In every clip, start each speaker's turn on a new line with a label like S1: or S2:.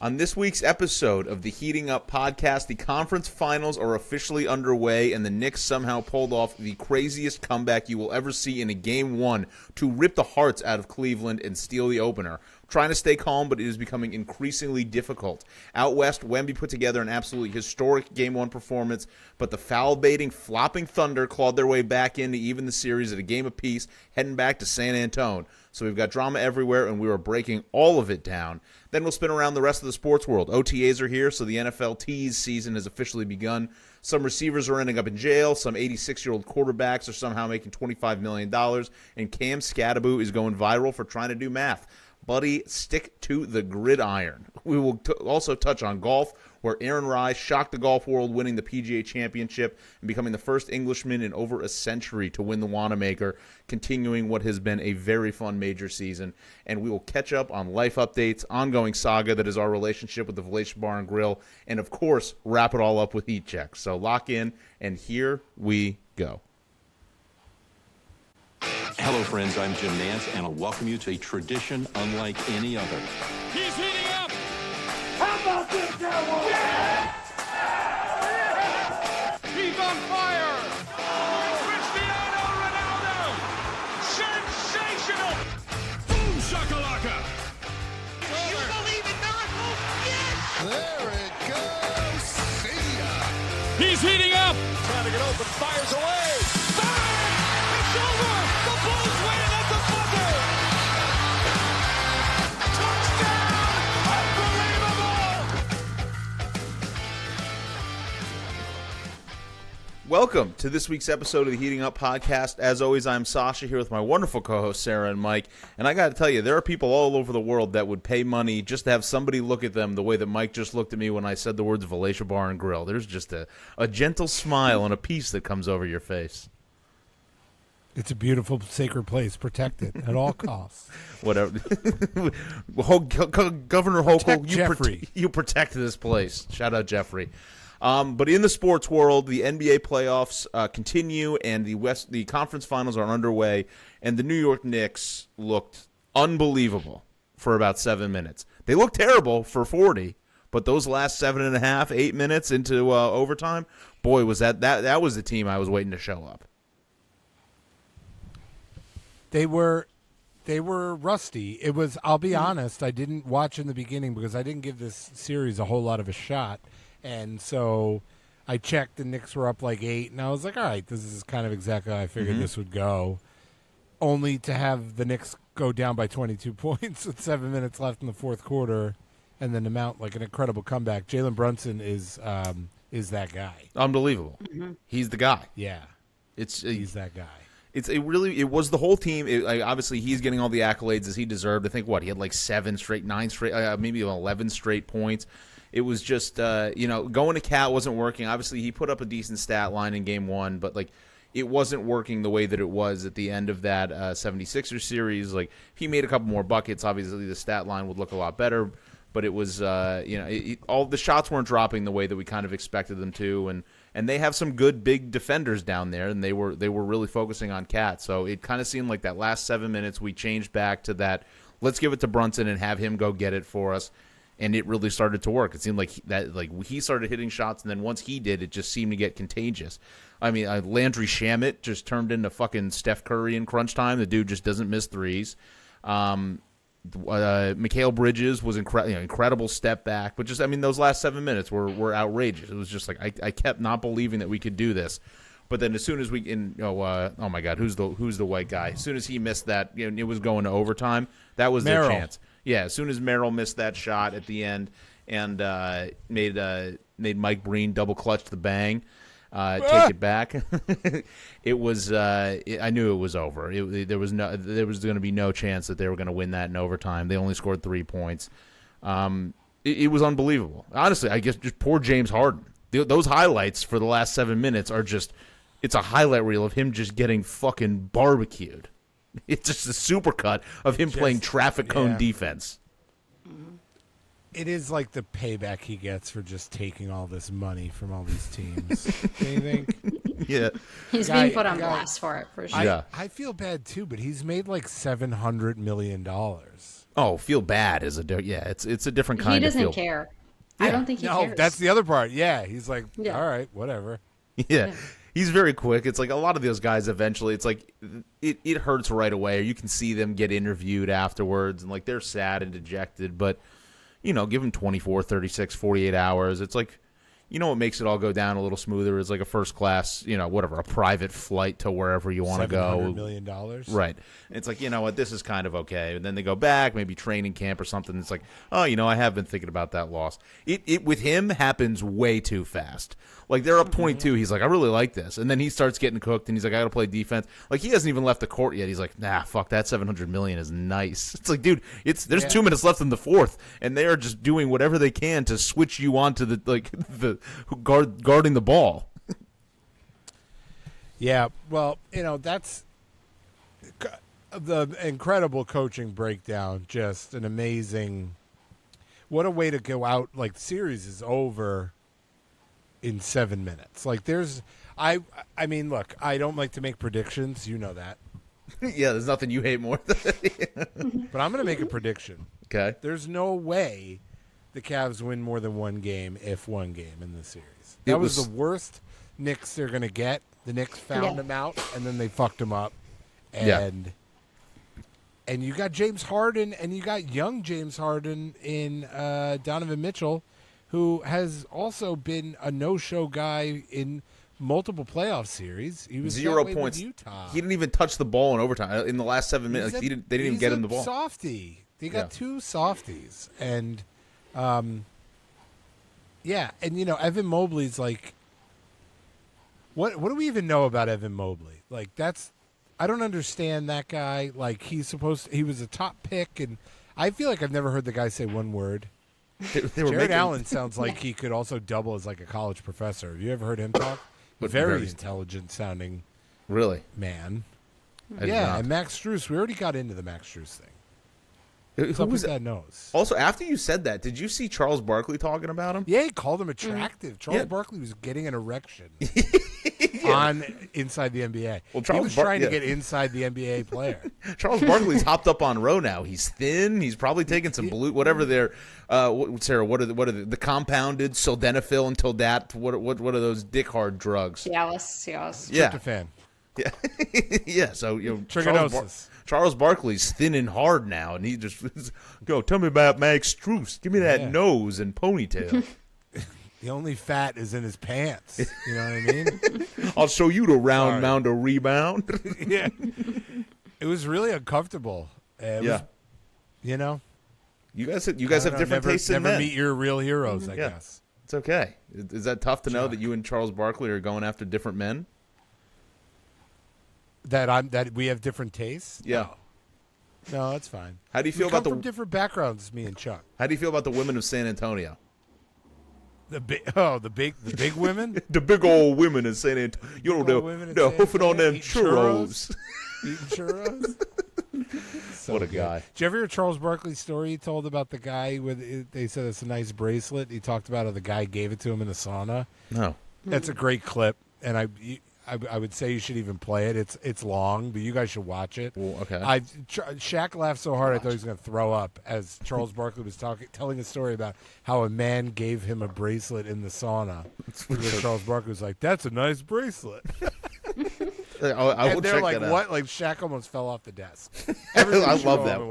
S1: On this week's episode of the Heating Up podcast, the conference finals are officially underway, and the Knicks somehow pulled off the craziest comeback you will ever see in a Game 1 to rip the hearts out of Cleveland and steal the opener. Trying to stay calm, but it is becoming increasingly difficult. Out west, Wemby put together an absolutely historic Game 1 performance, but the foul-baiting, flopping Thunder clawed their way back in to even the series at a game apiece, heading back to San Antonio. So we've got drama everywhere, and we are breaking all of it down. Then we'll spin around the rest of the sports world. OTAs are here, so the NFL tease season has officially begun. Some receivers are ending up in jail. Some 86-year-old quarterbacks are somehow making $25 million. And Cam Scattaboo is going viral for trying to do math. Buddy, stick to the gridiron. We will also touch on golf, where Aaron Rai shocked the golf world, winning the PGA Championship and becoming the first Englishman in over a century to win the Wanamaker, continuing what has been a very fun major season. And we will catch up on life updates, ongoing saga that is our relationship with the Relegation Bar and Grill, and of course, wrap it all up with heat checks. So lock in, and here we go.
S2: Hello, friends. I'm Jim Nance, and I'll welcome you to a tradition unlike any other.
S3: He's heating up!
S4: How about this, Cowboys? Yeah!
S3: He's on fire! Cristiano Ronaldo! Sensational! Boom shakalaka!
S4: You believe in miracles? Yes! There it goes! See ya!
S3: He's heating up!
S4: Trying to get open, fires away!
S3: Fire! It's over! The Bulls win at the buzzer!
S1: Welcome to this week's episode of the Heating Up podcast. As always, I'm Sasha here with my wonderful co-hosts Sarah and Mike. And I got to tell you, there are people all over the world that would pay money just to have somebody look at them the way that Mike just looked at me when I said the words Relegation Bar and Grill. There's just a gentle smile and a peace that comes over your face.
S5: It's a beautiful, sacred place. Protect it at all costs.
S1: Whatever. Governor Hochul, you protect this place. Shout out Jeffrey. But in the sports world, the NBA playoffs continue, and the conference finals are underway, and the New York Knicks looked unbelievable for about 7 minutes. They looked terrible for 40, but those last 7.5, 8 minutes into overtime, boy, was that was the team I was waiting to show up.
S5: They were rusty. It was. I'll be honest. I didn't watch in the beginning because I didn't give this series a whole lot of a shot. And so I checked, the Knicks were up like 8, and I was like, all right, this is kind of exactly how I figured this would go, only to have the Knicks go down by 22 points with 7 minutes left in the fourth quarter and then to mount like an incredible comeback. Jalen Brunson is that guy.
S1: Unbelievable. He's the guy.
S5: Yeah. He's that guy.
S1: It was the whole team. Obviously, he's getting all the accolades as he deserved. I think, he had like 7 straight, 9 straight, maybe 11 straight points. It was just, going to Cat wasn't working. Obviously, he put up a decent stat line in Game 1, but, it wasn't working the way that it was at the end of that 76ers series. If he made a couple more buckets, obviously the stat line would look a lot better, but it was, all the shots weren't dropping the way that we kind of expected them to, and they have some good big defenders down there, and they were really focusing on Cat. So it kind of seemed like that last 7 minutes we changed back to that, let's give it to Brunson and have him go get it for us. And it really started to work. It seemed like he started hitting shots, and then once he did, it just seemed to get contagious. I mean, Landry Shamet just turned into fucking Steph Curry in crunch time. The dude just doesn't miss threes. Mikal Bridges was incredible step back, but those last 7 minutes were outrageous. It was just I kept not believing that we could do this. But then as soon as oh my God, who's the white guy? As soon as he missed that, it was going to overtime. That was their chance. Yeah, as soon as Merrill missed that shot at the end and made Mike Breen double clutch the bang, take it back. It was. I knew it was over. There was going to be no chance that they were going to win that in overtime. They only scored 3 points. It was unbelievable. Honestly, I guess just poor James Harden. Those highlights for the last 7 minutes are just. It's a highlight reel of him just getting fucking barbecued. It's just a supercut of him playing traffic cone defense.
S5: It is like the payback he gets for just taking all this money from all these teams. Do you think?
S1: Yeah.
S6: He's being put on blast for it, for sure.
S5: I feel bad, too, but he's made like $700 million.
S1: Oh, feel bad is it's a different kind
S6: He
S1: of feel.
S6: doesn't care. I don't think he
S5: No,
S6: cares.
S5: that's the other part. Yeah, he's like,
S6: Yeah.
S5: all right, whatever.
S1: Yeah. He's very quick. It's like a lot of those guys eventually, it's like it hurts right away. You can see them get interviewed afterwards and like they're sad and dejected, but give them 24, 36, 48 hours. It's like what makes it all go down a little smoother is like a first class, a private flight to wherever you want to go.
S5: $700 million.
S1: Right. And it's like, what, this is kind of okay. And then they go back, maybe training camp or something. It's like, oh, I have been thinking about that loss. It with him happens way too fast. Like they're up 22. He's like, I really like this. And then he starts getting cooked and he's like, I got to play defense. Like he hasn't even left the court yet. He's like, nah, fuck, that $700 million is nice. It's like, dude, there's 2 minutes left in the fourth and they are just doing whatever they can to switch you onto the guarding the ball.
S5: Yeah, well, that's the incredible coaching breakdown. Just an amazing. What a way to go out! Like the series is over in 7 minutes. Like I mean, look, I don't like to make predictions. You know that.
S1: Yeah, there's nothing you hate more than
S5: But I'm going to make a prediction.
S1: Okay.
S5: There's no way the Cavs win more than one game, if one game in this series. That was the worst Knicks they're going to get. The Knicks found him out, and then they fucked him up. And you got James Harden, and you got young James Harden in Donovan Mitchell, who has also been a no-show guy in multiple playoff series. He was
S1: 0 points.
S5: With Utah.
S1: He didn't even touch the ball in overtime in the last 7 minutes. They didn't even get him the ball.
S5: Softy. They got two softies, and and Evan Mobley's like, what do we even know about Evan Mobley? Like I don't understand that guy. Like he was a top pick, and I feel like I've never heard the guy say one word. Jared Allen sounds like he could also double as like a college professor. Have you ever heard him talk? Very intelligent sounding.
S1: Really?
S5: Man. And Max Strus. We already got into the Max Strus thing. What's up with that nose?
S1: Also, after you said that, did you see Charles Barkley talking about him?
S5: Yeah, he called him attractive. Charles Barkley was getting an erection on inside the NBA. Well, he was trying to get inside the NBA player.
S1: Charles Barkley's hopped up on row now. He's thin. He's probably taking some blue, whatever they're. Sarah, what are the compounded sildenafil and Toldat? What are those dick hard drugs?
S6: Cialis.
S5: Tryptophan.
S1: Yeah, yeah. So
S5: trigonosis.
S1: Charles Barkley's thin and hard now, and he just go. Tell me about Max Strus. Give me that nose and ponytail.
S5: The only fat is in his pants. You know what I mean?
S1: I'll show you the round mound of rebound.
S5: Yeah, it was really uncomfortable. You guys have different tastes in men.
S1: Never
S5: meet your real heroes. I guess
S1: it's okay. Is that tough to know that you and Charles Barkley are going after different men?
S5: That we have different tastes?
S1: Yeah.
S5: No, that's fine.
S1: How do you feel
S5: about
S1: from
S5: different backgrounds, me and Chuck?
S1: How do you feel about the women of San Antonio?
S5: The big women?
S1: The big old women in San Antonio. They're hoofing on them churros.
S5: Eating churros?
S1: What a guy.
S5: Did you ever hear Charles Barkley's story he told about the guy they said it's a nice bracelet? He talked about how the guy gave it to him in the sauna.
S1: No.
S5: That's a great clip, and I would say you should even play it. It's long, but you guys should watch it.
S1: Well, okay.
S5: Shaq laughed so hard I thought he was going to throw up as Charles Barkley was telling a story about how a man gave him a bracelet in the sauna. Charles Barkley was like, "That's a nice bracelet."
S1: I will
S5: they're
S1: check
S5: like,
S1: that out.
S5: "What?" Like Shaq almost fell off the desk.
S1: I love that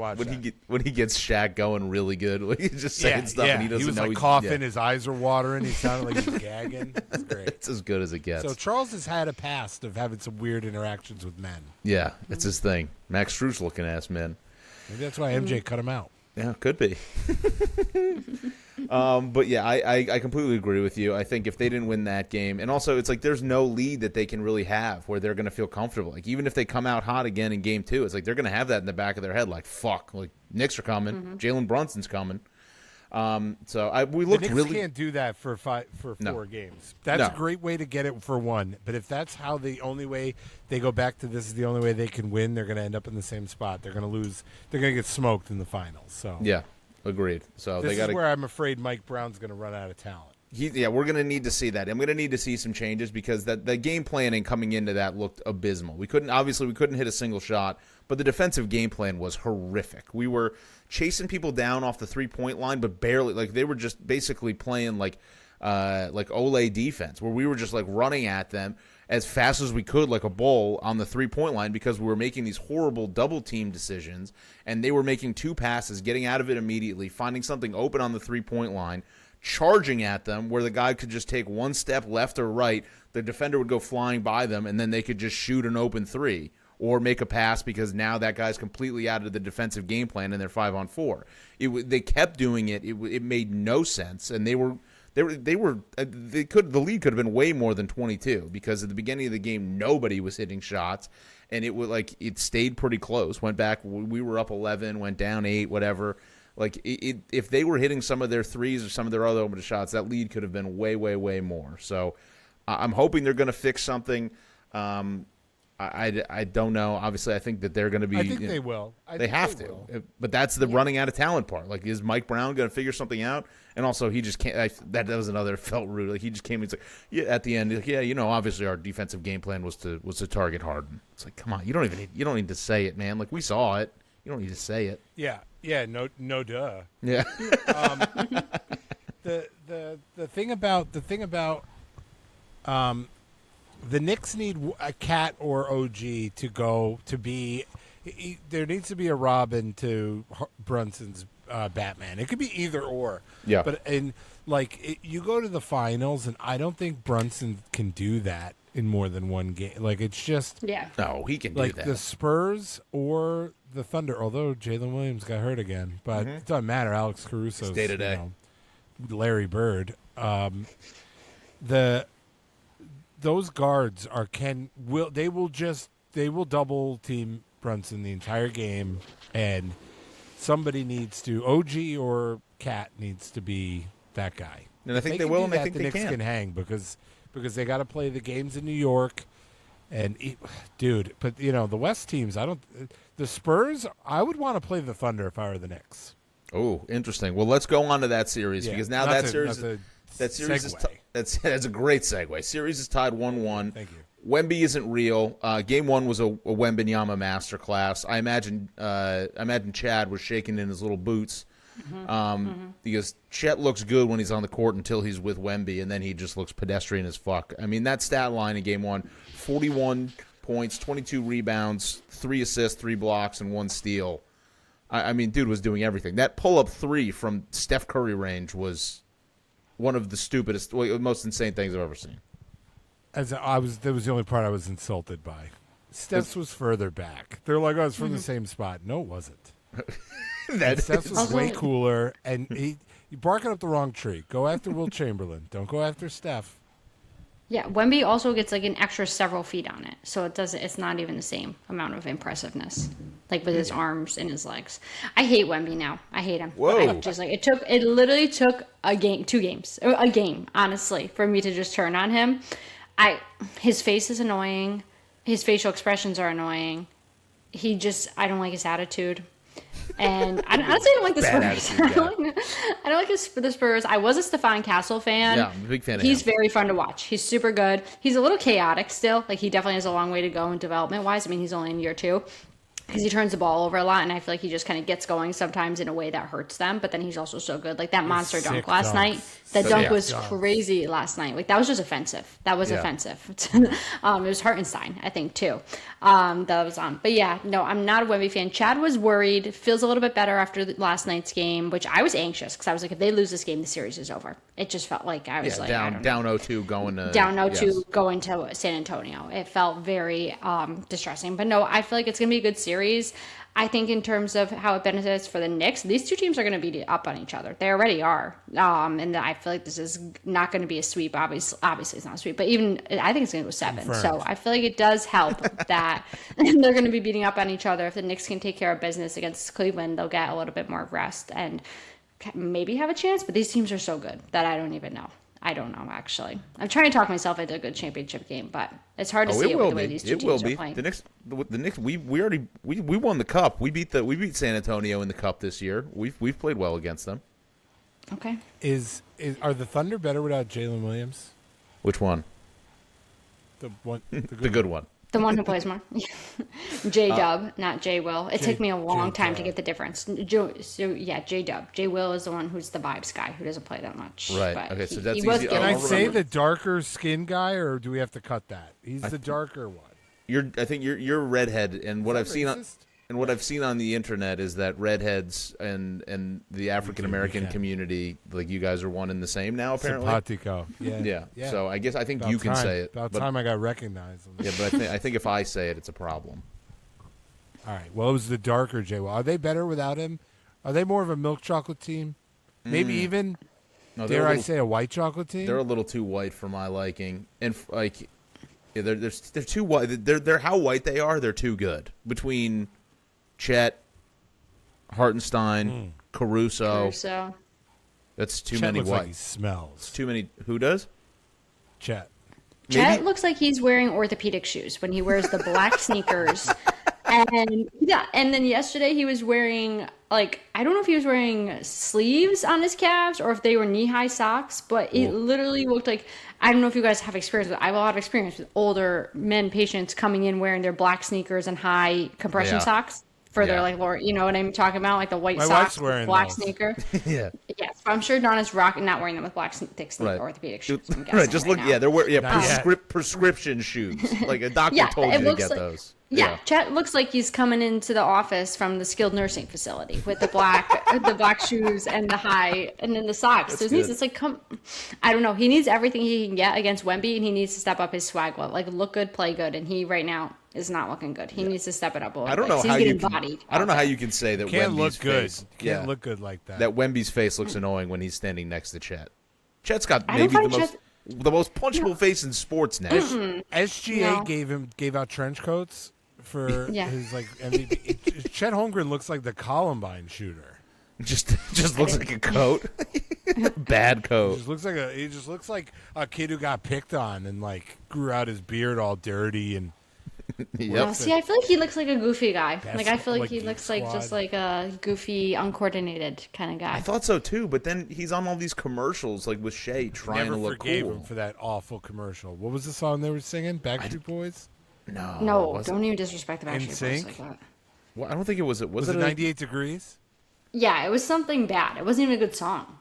S1: when he gets Shaq going really good. When he's just saying stuff and he doesn't
S5: was
S1: know.
S5: Like coughing, his eyes are watering. He sounded like he's gagging. It's great.
S1: It's as good as it gets.
S5: So Charles has had a past of having some weird interactions with men.
S1: Yeah, it's his thing. Max Strus looking ass men.
S5: Maybe that's why MJ cut him out.
S1: Yeah, could be. But yeah, I completely agree with you. I think if they didn't win that game, and also it's like there's no lead that they can really have where they're going to feel comfortable. Like even if they come out hot again in game 2, it's like they're going to have that in the back of their head. Like fuck, like Knicks are coming, Jalen Brunson's coming. So we looked
S5: the Knicks
S1: really
S5: can't do that for 4 games. That's a great way to get it for one. But if that's how the only way they go back to this is the only way they can win, they're going to end up in the same spot. They're going to lose. They're going to get smoked in the finals. So
S1: yeah, agreed. So
S5: this
S1: they got
S5: is where I'm afraid Mike Brown's going to run out of talent.
S1: We're going to need to see that. I'm going to need to see some changes because the game planning coming into that looked abysmal. We couldn't hit a single shot, but the defensive game plan was horrific. We were chasing people down off the 3-point line, but barely. Like they were just basically playing like Ole defense, where we were just like running at them as fast as we could like a bull on the 3-point line because we were making these horrible double team decisions, and they were making 2 passes, getting out of it immediately, finding something open on the 3-point line, charging at them where the guy could just take 1 step left or right, the defender would go flying by them, and then they could just shoot an open 3 or make a pass because now that guy's completely out of the defensive game plan and they're 5-on-4. They kept doing it. It made no sense, and the lead could have been way more than 22 because at the beginning of the game nobody was hitting shots, and it stayed pretty close. Went back, we were up 11, went down 8, whatever. Like if they were hitting some of their threes or some of their other open shots, that lead could have been way, way, way more. So I'm hoping they're going to fix something. I don't know. Obviously, I think that they're going to be.
S5: I think they will.
S1: They have to. But that's the running out of talent part. Like, is Mike Brown going to figure something out? And also, he just can't. That was another felt rude. Like he just came. He's like, yeah. At the end, he's like, obviously our defensive game plan was to target Harden. It's like, come on, you don't need to say it, man. Like we saw it. You don't need to say it.
S5: Yeah. No, duh.
S1: Yeah.
S5: The thing about the Knicks need a Cat or OG to be. There needs to be a Robin to Brunson's Batman. It could be either or.
S1: Yeah.
S5: But you go to the finals, and I don't think Brunson can do that in more than one game. Like it's just
S1: No, he can do
S5: like
S1: that.
S5: the Spurs or the Thunder. Although Jalen Williams got hurt again, but it doesn't matter. Alex Caruso's
S1: day to day.
S5: Larry Bird. Those guards they will double team Brunson the entire game, and somebody needs to OG or Cat needs to be that guy.
S1: And I think they will, and I think
S5: the
S1: they
S5: Knicks can hang because they got to play the games in New York, and but the West teams, the Spurs, I would want to play the Thunder if I were the Knicks.
S1: Oh, interesting. Well, let's go on to that series because now that's a great segue. Series is tied 1-1.
S5: Thank you.
S1: Wemby isn't real. Game 1 was a Wembenyama masterclass. I imagine Chad was shaking in his little boots because Chet looks good when he's on the court until he's with Wemby, and then he just looks pedestrian as fuck. I mean, that stat line in Game 1, 41 points, 22 rebounds, 3 assists, 3 blocks, and 1 steal. I mean, dude was doing everything. That pull-up 3 from Steph Curry range was one of the stupidest, most insane things I've ever seen.
S5: That was the only part I was insulted by. Steph's was further back. They're like, it's from the same spot. No, it wasn't. Steph's was way cooler, and you're barking up the wrong tree. Go after Will Chamberlain. Don't go after Steph.
S6: Yeah, Wemby also gets like an extra several feet on it, so it's not even the same amount of impressiveness, like with his arms and his legs. I hate Wemby now. I hate him.
S1: Whoa!
S6: It literally took a game, honestly, for me to just turn on him. His face is annoying. His facial expressions are annoying. I don't like his attitude. And honestly, I don't like the Spurs. I don't like the Spurs. I was a Stephon Castle fan.
S1: Yeah, I'm a big fan of him.
S6: He's very fun to watch. He's super good. He's a little chaotic still. Like, he definitely has a long way to go in development-wise. I mean, he's only in year 2. Because he turns the ball over a lot, and I feel like he just kind of gets going sometimes in a way that hurts them. But then he's also so good. Like that monster dunk last night. That dunk was crazy last night. Like that was just offensive. That was offensive. It was Hartenstein, I think, too. That was on. But yeah, no, I'm not a Wemby fan. Chad was worried. Feels a little bit better after last night's game, which I was anxious because I was like, if they lose this game, the series is over. It just felt like I was
S1: down 0-2 going to
S6: going to San Antonio. It felt very distressing. But no, I feel like it's gonna be a good series. I think in terms of how it benefits for the Knicks, these two teams are going to beat up on each other. They already are. And I feel like this is not going to be a sweep. Obviously, it's not a sweep. But I think it's going to go 7.
S5: Confirmed.
S6: So I feel like it does help that they're going to be beating up on each other. If the Knicks can take care of business against Cleveland, they'll get a little bit more rest and maybe have a chance. But these teams are so good that I don't even know. I don't know, actually. I'm trying to talk myself into a good championship game, but it's hard to see it with the way these two teams are playing.
S1: The Knicks. We won the cup. We beat San Antonio in the cup this year. We've played well against them.
S6: Okay.
S5: Are the Thunder better without Jalen Williams?
S1: Which one?
S5: The one,
S1: The good one.
S6: The one who plays more. J Dub, not J Will. It took me a long time to
S5: J-Dub.
S6: get the difference. J Dub. J Will is the one who's the vibes guy who doesn't play that much.
S1: Right.
S6: But
S1: Okay, so that's
S6: he was
S1: easy.
S6: good.
S5: Can I
S1: I'll
S5: say
S1: remember.
S5: the darker skin guy, or do we have to cut that? He's the darker one.
S1: I think you're a redhead, and what
S5: Is
S1: I've
S5: that
S1: seen
S5: racist?
S1: what I've seen on the internet is that redheads and the African American
S5: Yeah.
S1: community, like you guys are one and the same now. Apparently,
S5: Simpatico. Yeah.
S1: yeah. So I think
S5: About
S1: you can
S5: time.
S1: say it.
S5: About
S1: but,
S5: time I got recognized.
S1: Yeah, but I think if I say it, it's a problem.
S5: All right. Well, it was the darker J. Will. Are they better without him? Are they more of a milk chocolate team? Maybe even,
S1: No, they're
S5: dare
S1: a
S5: I
S1: little-
S5: say, a white chocolate team?
S1: They're a little too white for my liking, and yeah, they're too white. They're how white they are. They're too good. Between Chet, Hartenstein, Caruso,
S6: So
S1: that's too
S5: Chet
S1: many
S5: looks
S1: white.
S5: like he smells.
S1: Too many. Who does?
S5: Chet.
S6: Chet looks like he's wearing orthopedic shoes when he wears the black sneakers. And then yesterday he was wearing, like, I don't know if he was wearing sleeves on his calves or if they were knee-high socks, but it literally looked like, I don't know if you guys have experience with, I have a lot of experience with older men patients coming in wearing their black sneakers and high compression
S1: Yeah.
S6: socks for their,
S1: Yeah.
S6: like, lower, you know what I'm talking about? Like the white
S5: My
S6: socks,
S5: wife's wearing
S6: black
S5: those.
S6: sneaker.
S1: Yeah.
S6: Yes, but I'm sure Donna's not wearing them with black, thick
S1: Right.
S6: orthopedic shoes. I'm guessing
S1: Right. Just look.
S6: now.
S1: Yeah, they're wearing
S5: Not yet.
S1: prescription shoes. Like a doctor
S6: Yeah,
S1: told
S6: it
S1: you to
S6: looks
S1: get
S6: like-
S1: those.
S6: Yeah, Chet looks like he's coming into the office from the skilled nursing facility with the black shoes and the high, and then the socks. So
S1: good.
S6: it's like, I don't know. He needs everything he can get against Wemby, and he needs to step up his swag level. Like, look good, play good, and he right now is not looking good. He needs to step it up a little
S1: I don't
S6: bit,
S1: know
S6: 'cause
S1: how
S6: he's
S1: you
S6: getting
S1: can.
S6: bodied.
S1: I don't know
S6: out
S1: how
S6: there.
S1: you can say that
S5: Can't
S1: Wemby's
S5: look good.
S1: face.
S5: Can't look good like that.
S1: That Wemby's face looks annoying when he's standing next to Chet. Chet's got
S6: I don't
S1: maybe the
S6: find
S1: most punchable face in sports now.
S5: SGA
S6: No.
S5: gave out trench coats for
S6: Yeah.
S5: his like MVP. Chet Holmgren looks like the Columbine shooter.
S1: Just looks like a coat. Bad coat.
S5: He just looks like a kid who got picked on and like grew out his beard all dirty and
S1: Yep.
S6: See, I feel like he looks like a goofy guy. Like, I feel like
S5: like
S6: he
S5: Geek
S6: looks like just
S5: Squad.
S6: like a goofy, uncoordinated kind of guy.
S1: I thought so too, but then he's on all these commercials like with Shea trying
S5: never
S1: to look
S5: forgave
S1: cool.
S5: him for that awful commercial. What was the song they were singing? Backstreet Boys?
S6: No,
S1: was
S6: don't even disrespect the Backstreet Boys
S5: NSYNC?
S6: like that.
S1: Well, I don't think it was.
S5: Was it 98 Degrees?
S6: Yeah, it was something bad. It wasn't even a good song.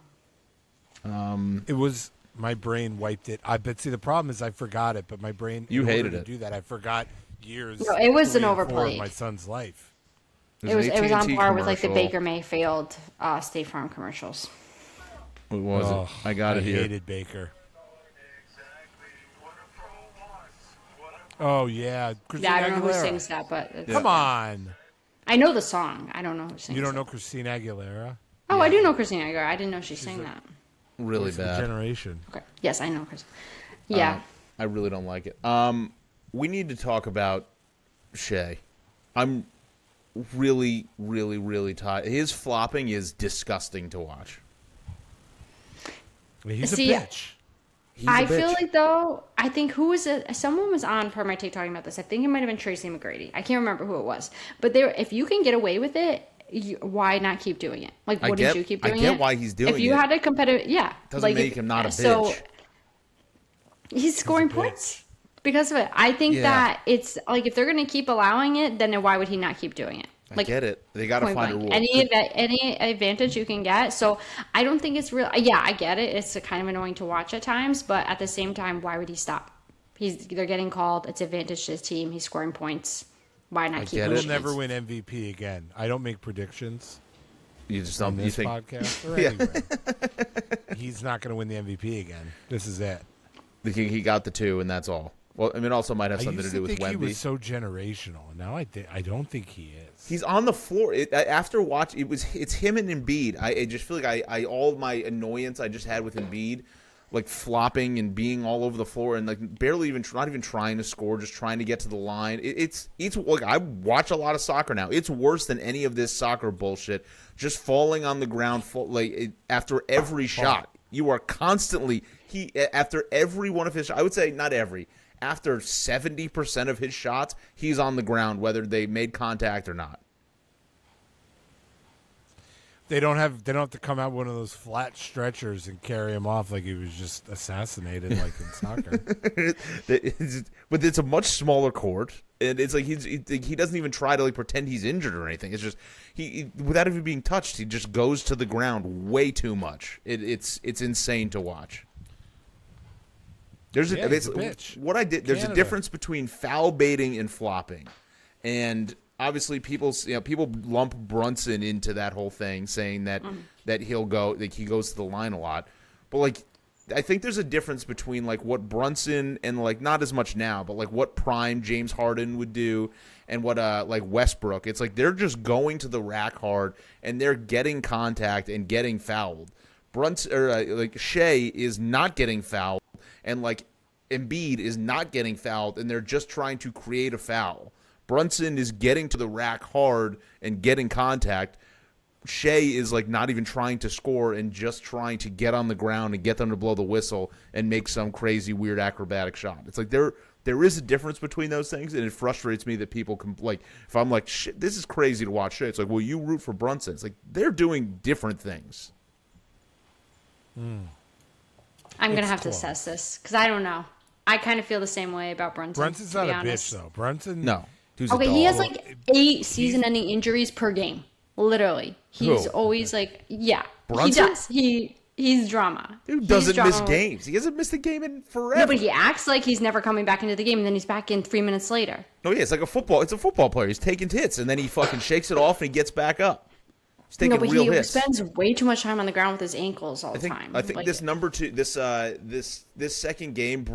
S5: It was. My brain wiped it. See, the problem is I forgot it, but my brain.
S1: You
S5: in order
S1: hated
S5: to
S1: it.
S5: Do that, I forgot years.
S6: No, it was
S5: 3
S6: an
S5: and 4
S6: overplayed.
S5: of my son's life.
S6: It was on
S1: AT&T
S6: par with like the
S1: commercial.
S6: Baker Mayfield State Farm commercials.
S1: What was
S5: Oh,
S1: it? I got it here.
S5: hated Baker. Oh yeah, Christina
S6: Yeah, I don't know who
S5: Aguilera.
S6: sings that, but it's,
S5: Come on,
S6: I know the song. I don't know who sings.
S5: you don't
S6: it.
S5: know Christina Aguilera?
S6: Oh, I do know Christina Aguilera. I didn't know she sang that.
S1: Really
S5: It's the
S1: bad.
S5: generation.
S6: Okay. Yes, I know Chris. Yeah.
S1: I really don't like it. We need to talk about Shea. I'm really, really, really tired. His flopping is disgusting to watch.
S5: He's
S6: See,
S5: a bitch.
S1: He's
S6: I
S1: a bitch.
S6: feel like though, I think who was it? Someone was on per my take talking about this. I think it might have been Tracy McGrady. I can't remember who it was, but there, if you can get away with it, why not keep doing it? Like,
S1: I
S6: wouldn't
S1: get-
S6: you keep
S1: I
S6: doing it?
S1: get why he's doing
S6: If you
S1: it.
S6: had a competitive, yeah,
S1: Doesn't
S6: like
S1: make him not a bitch.
S6: So he's scoring
S5: bitch.
S6: points because of it. I think
S1: Yeah.
S6: that it's like if they're going to keep allowing it, then why would he not keep doing it?
S1: I get it. They got to
S6: point
S1: find a
S6: blank.
S1: rule.
S6: Any advantage you can get. So I don't think it's real. Yeah, I get it. It's kind of annoying to watch at times, but at the same time, why would he stop? They're getting called. It's advantage to his team. He's scoring points. Why not keep
S1: get
S5: He'll
S1: it.
S6: pushing it?
S5: never win MVP again. I don't make predictions
S1: You just
S5: on
S1: don't. You
S5: this
S1: think?
S5: podcast or
S1: Yeah.
S5: anywhere. He's not going to win the MVP again. This is it.
S1: He got the 2, and that's all. Well, I mean, it also might have
S5: I
S1: something
S5: used
S1: to do with
S5: think he
S1: Wemby.
S5: was so generational, and now I don't think he is.
S1: He's on the floor. After watch, it's him and Embiid. I just feel like I all my annoyance I just had with Embiid, like flopping and being all over the floor and like barely even not even trying to score, just trying to get to the line. It's like I watch a lot of soccer now. It's worse than any of this soccer bullshit. Just falling on the ground, after every shot, you are constantly after every one of his. I would say not every. After 70% of his shots, he's on the ground, whether they made contact or not.
S5: They don't have to come out one of those flat stretchers and carry him off like he was just assassinated, like in soccer.
S1: But it's a much smaller court, and it's like he doesn't even try to like pretend he's injured or anything. It's just he without even being touched, he just goes to the ground way too much. It's insane to watch. There's
S5: he's a bitch.
S1: What I did. There's
S5: Canada.
S1: a difference between foul baiting and flopping, and obviously people lump Brunson into that whole thing, saying that he'll go, like he goes to the line a lot, but like I think there's a difference between like what Brunson and like not as much now, but like what prime James Harden would do and what like Westbrook. It's like they're just going to the rack hard and they're getting contact and getting fouled. Brunson or like Shea is not getting fouled, and like Embiid is not getting fouled, and they're just trying to create a foul. Brunson is getting to the rack hard and getting contact. Shea is like not even trying to score and just trying to get on the ground and get them to blow the whistle and make some crazy weird acrobatic shot. It's like there is a difference between those things, and it frustrates me that people can like if I'm like shit, this is crazy to watch Shea. It's like, well, you root for Brunson. It's like they're doing different things.
S6: I'm gonna have to assess this because I don't know. I kind of feel the same way about Brunson.
S5: Brunson's not a bitch though. Brunson,
S1: No. Who's a
S6: Okay,
S1: dog.
S6: he has like 8 season-ending injuries per game. Literally, he's
S1: Who?
S6: always like, yeah,
S1: Brunson?
S6: he does. He's drama.
S1: Dude
S6: He's
S1: doesn't miss
S6: drama.
S1: games. He hasn't missed a game in forever.
S6: No, but he acts like he's never coming back into the game, and then he's back in 3 minutes later.
S1: No, yeah, it's like a football. It's a football player. He's taking hits, and then he fucking shakes it off, and he gets back up. He's taking
S6: No, but
S1: real
S6: he
S1: hits.
S6: spends way too much time on the ground with his ankles all the time.
S1: I think
S6: Like,
S1: this number two, this second game,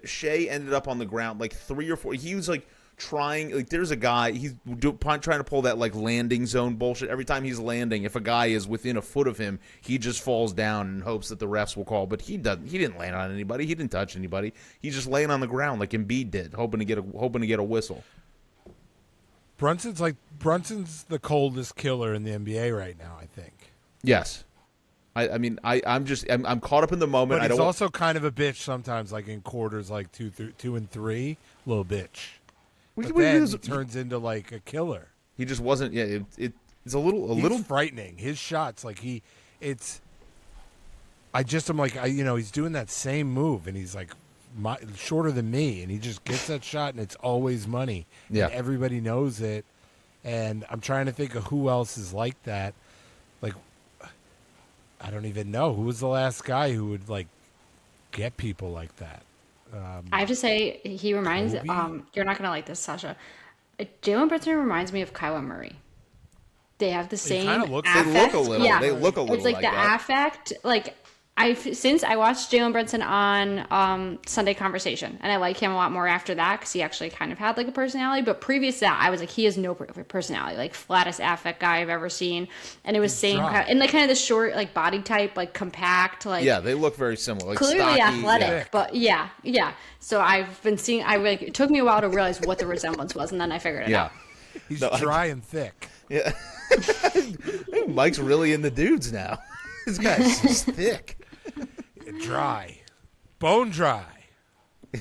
S1: Shea ended up on the ground like 3 or 4. He was like trying, like there's a guy he's trying to pull that like landing zone bullshit. Every time he's landing, if a guy is within a foot of him, he just falls down and hopes that the refs will call. But he doesn't. He didn't land on anybody. He didn't touch anybody. He's just laying on the ground like Embiid did, hoping to get a whistle.
S5: Brunson's the coldest killer in the NBA right now, I think.
S1: Yes. I'm caught up in the moment.
S5: But
S1: I
S5: he's
S1: don't.
S5: also kind of a bitch sometimes, like in quarters, like 2 and 3, little bitch. But then he turns into like a killer.
S1: He just wasn't. Yeah, it's a little
S5: He's frightening. His shots, like I'm like, he's doing that same move, and he's like shorter than me, and he just gets that shot, and it's always money.
S1: Yeah,
S5: and everybody knows it. And I'm trying to think of who else is like that. Like, I don't even know who was the last guy who would like get people like that.
S6: I have to say, he reminds.
S5: Kobe?
S6: You're not gonna like this, Sasha. Jalen Brunson reminds me of Kyler Murray. They have the same.
S5: kinda look-
S1: They
S6: affect.
S1: look a little.
S6: Yeah.
S1: They look a little.
S6: It's like the
S1: that.
S6: affect. Like since I watched Jalen Brunson on Sunday Conversation, and I like him a lot more after that because he actually kind of had like a personality. But previous to that, I was like, he has no personality, like flattest affect guy I've ever seen. And it was same
S5: dry.
S6: and like kind of the short like body type, like compact, like
S1: Yeah, they look very similar. Like
S6: clearly
S1: stocky,
S6: athletic,
S1: yeah.
S6: but yeah. So I've been seeing. It took me a while to realize what the resemblance was, and then I figured it
S1: Yeah.
S6: out.
S5: He's
S1: No,
S5: dry and thick.
S1: Yeah. I think Mike's really in the dudes now. This guy's just thick.
S5: Dry. Bone dry.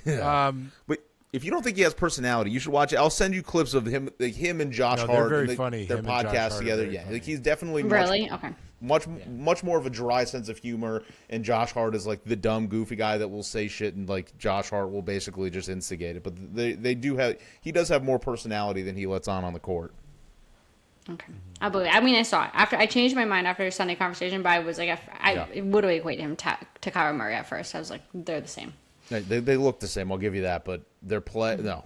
S1: But if you don't think he has personality, you should watch it. I'll send you clips of him, like him and Josh
S5: No, they're
S1: Hart.
S5: very
S1: and
S5: funny.
S1: Their
S5: Him and Josh
S1: podcast
S5: Hart are
S1: together.
S5: very
S1: Yeah,
S5: funny.
S1: like he's definitely
S6: Really? Okay.
S1: much more of a dry sense of humor. And Josh Hart is like the dumb, goofy guy that will say shit, and like Josh Hart will basically just instigate it. But they do have. He does have more personality than he lets on the court.
S6: Okay. I believe. I mean, I saw it after I changed my mind after Sunday Conversation, but I was like, I would equate him to Kyler Murray at first. I was like, they're the same.
S1: They look the same. I'll give you that. But their play. No,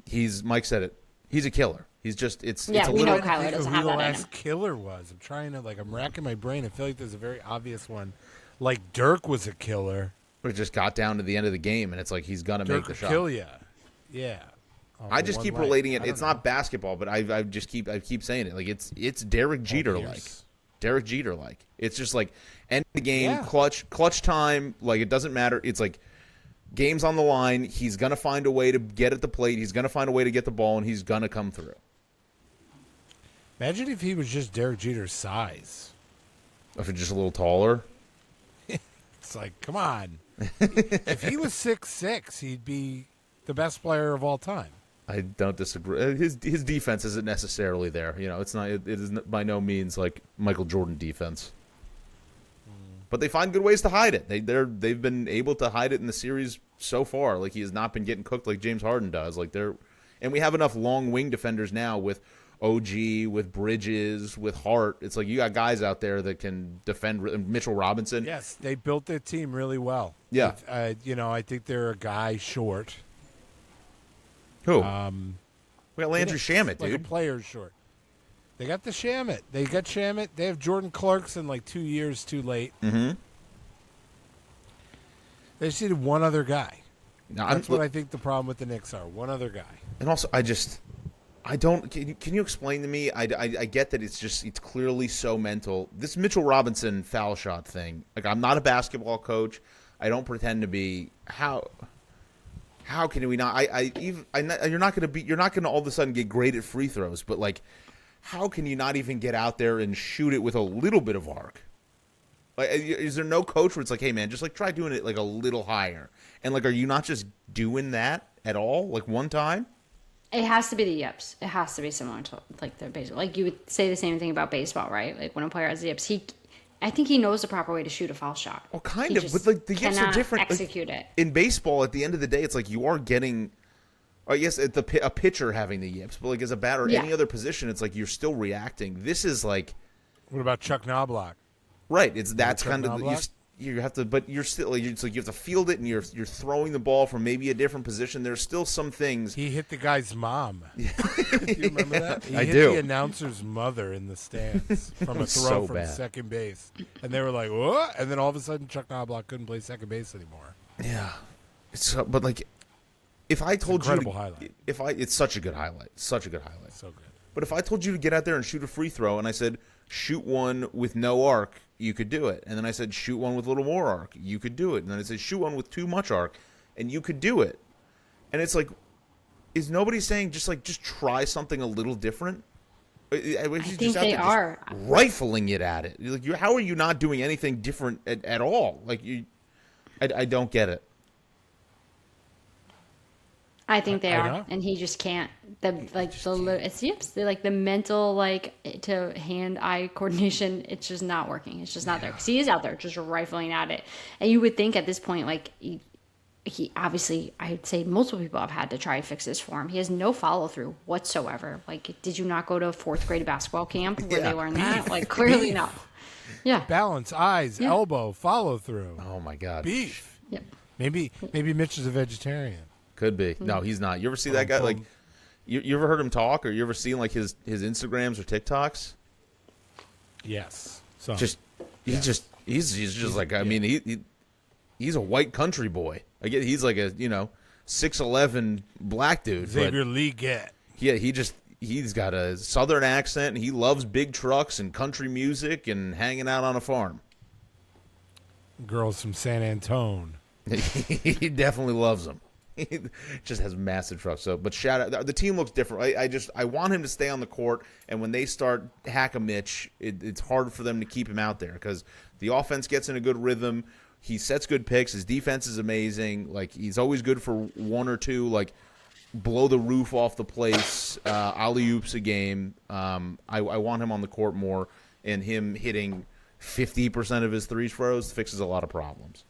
S1: he's Mike said it. He's a killer. He's just it's
S6: Yeah,
S1: it's a
S6: we
S1: little.
S6: know Kyler
S5: Think of
S6: doesn't
S5: who
S6: have
S5: the
S6: that in
S5: last
S6: him.
S5: killer was. I'm trying to I'm racking my brain. I feel like there's a very obvious one. Like Dirk was a killer.
S1: It just got down to the end of the game, and it's like he's gonna
S5: Dirk
S1: make the
S5: would
S1: shot.
S5: kill you. Yeah.
S1: I just keep relating it.
S5: I don't
S1: It's
S5: know.
S1: not basketball, but I keep saying it. Like it's Derek Jeter like.
S5: Pierce.
S1: Derek Jeter like. It's just like end the game,
S5: Yeah.
S1: clutch time. Like it doesn't matter. It's like game's on the line. He's gonna find a way to get at the plate. He's gonna find a way to get the ball, and he's gonna come through.
S5: Imagine if he was just Derek Jeter's size.
S1: If it's just a little taller.
S5: It's like, come on. If he was 6'6", he'd be the best player of all time.
S1: I don't disagree. His defense isn't necessarily there. You know, it's not. It is by no means like Michael Jordan defense. But they find good ways to hide it. They've been able to hide it in the series so far. Like he has not been getting cooked like James Harden does. And we have enough long wing defenders now with OG, with Bridges, with Hart. It's like you got guys out there that can defend. Mitchell Robinson.
S5: Yes, they built their team really well.
S1: Yeah.
S5: I think they're a guy short.
S1: Who? We got Landry Shamet,
S5: like a
S1: dude.
S5: player short. They got the Shamet. They got Shamet. They have Jordan Clarkson like 2 years too late.
S1: Mm-hmm.
S5: They just needed one other guy.
S1: Now,
S5: That's what I think the problem with the Knicks are. One other guy.
S1: And also, I don't. Can you explain to me? I get that it's clearly so mental. This Mitchell Robinson foul shot thing. Like, I'm not a basketball coach. I don't pretend to be. How can we not? You're not going to all of a sudden get great at free throws, but like, how can you not even get out there and shoot it with a little bit of arc? Like, is there no coach where it's like, hey man, just like try doing it like a little higher? And like, are you not just doing that at all? Like one time?
S6: It has to be the yips. It has to be similar to like their baseball. Like you would say the same thing about baseball, right? Like when a player has the yips, I think he knows the proper way to shoot a foul shot.
S1: Well, kind of, but like the yips are different.
S6: Execute it
S1: in baseball. At the end of the day, it's like you are getting. I guess a pitcher having the yips, but like as a batter, or any other position, it's like you're still reacting. This is like.
S5: What about Chuck Knobloch?
S1: Right, that's kind of you have to, but you're still it's like you have to field it, and you're throwing the ball from maybe a different position. There's still some things.
S5: He hit the guy's mom. Do you remember that? He hit
S1: do.
S5: The announcer's mother in the stands from a throw
S1: so
S5: from
S1: bad.
S5: second base, and they were like, "What?" And then all of a sudden, Chuck Knobloch couldn't play second base anymore.
S1: Yeah, but like, if I told you,
S5: highlight.
S1: It's such a good highlight, so good.
S5: But
S1: But if I told you to get out there and shoot a free throw, and I said shoot one with no arc, you could do it. And then I said shoot one with a little more arc, you could do it. And then I said shoot one with too much arc, and you could do it. And it's like, is nobody saying just try something a little different?
S6: I think they are
S1: rifling it at it. Like, how are you not doing anything different at all? Like I don't get it.
S6: I think they are, and he just can't. It's yips. They're like the mental to hand-eye coordination. It's just not working. It's just not there because he is out there just rifling at it. And you would think at this point, he obviously, I'd say multiple people have had to try and fix this for him. He has no follow-through whatsoever. Like, did you not go to 4th grade basketball camp where they learned that? Like, clearly not. Yeah.
S5: Balance, eyes, elbow, follow-through.
S1: Oh my God.
S5: Beef.
S6: Yep.
S5: Maybe Mitch is a vegetarian.
S1: Could be. No, he's not. You ever see that guy? Like, you ever heard him talk, or you ever seen like his Instagrams or TikToks?
S5: Yes. So
S1: He's just like, I mean, he's a white country boy. I get he's like a 6'11" black dude.
S5: Xavier Leggett.
S1: Yeah, he's got a southern accent, and he loves big trucks and country music and hanging out on a farm.
S5: Girls from San Antone.
S1: He definitely loves them. He just has massive trucks. So, but shout out, the team looks different. I want him to stay on the court, and when they start hack-a-Mitch, it's hard for them to keep him out there because the offense gets in a good rhythm. He sets good picks. His defense is amazing. Like, he's always good for one or two, like, blow the roof off the place, alley-oops a game. I want him on the court more, and him hitting 50% of his three throws fixes a lot of problems.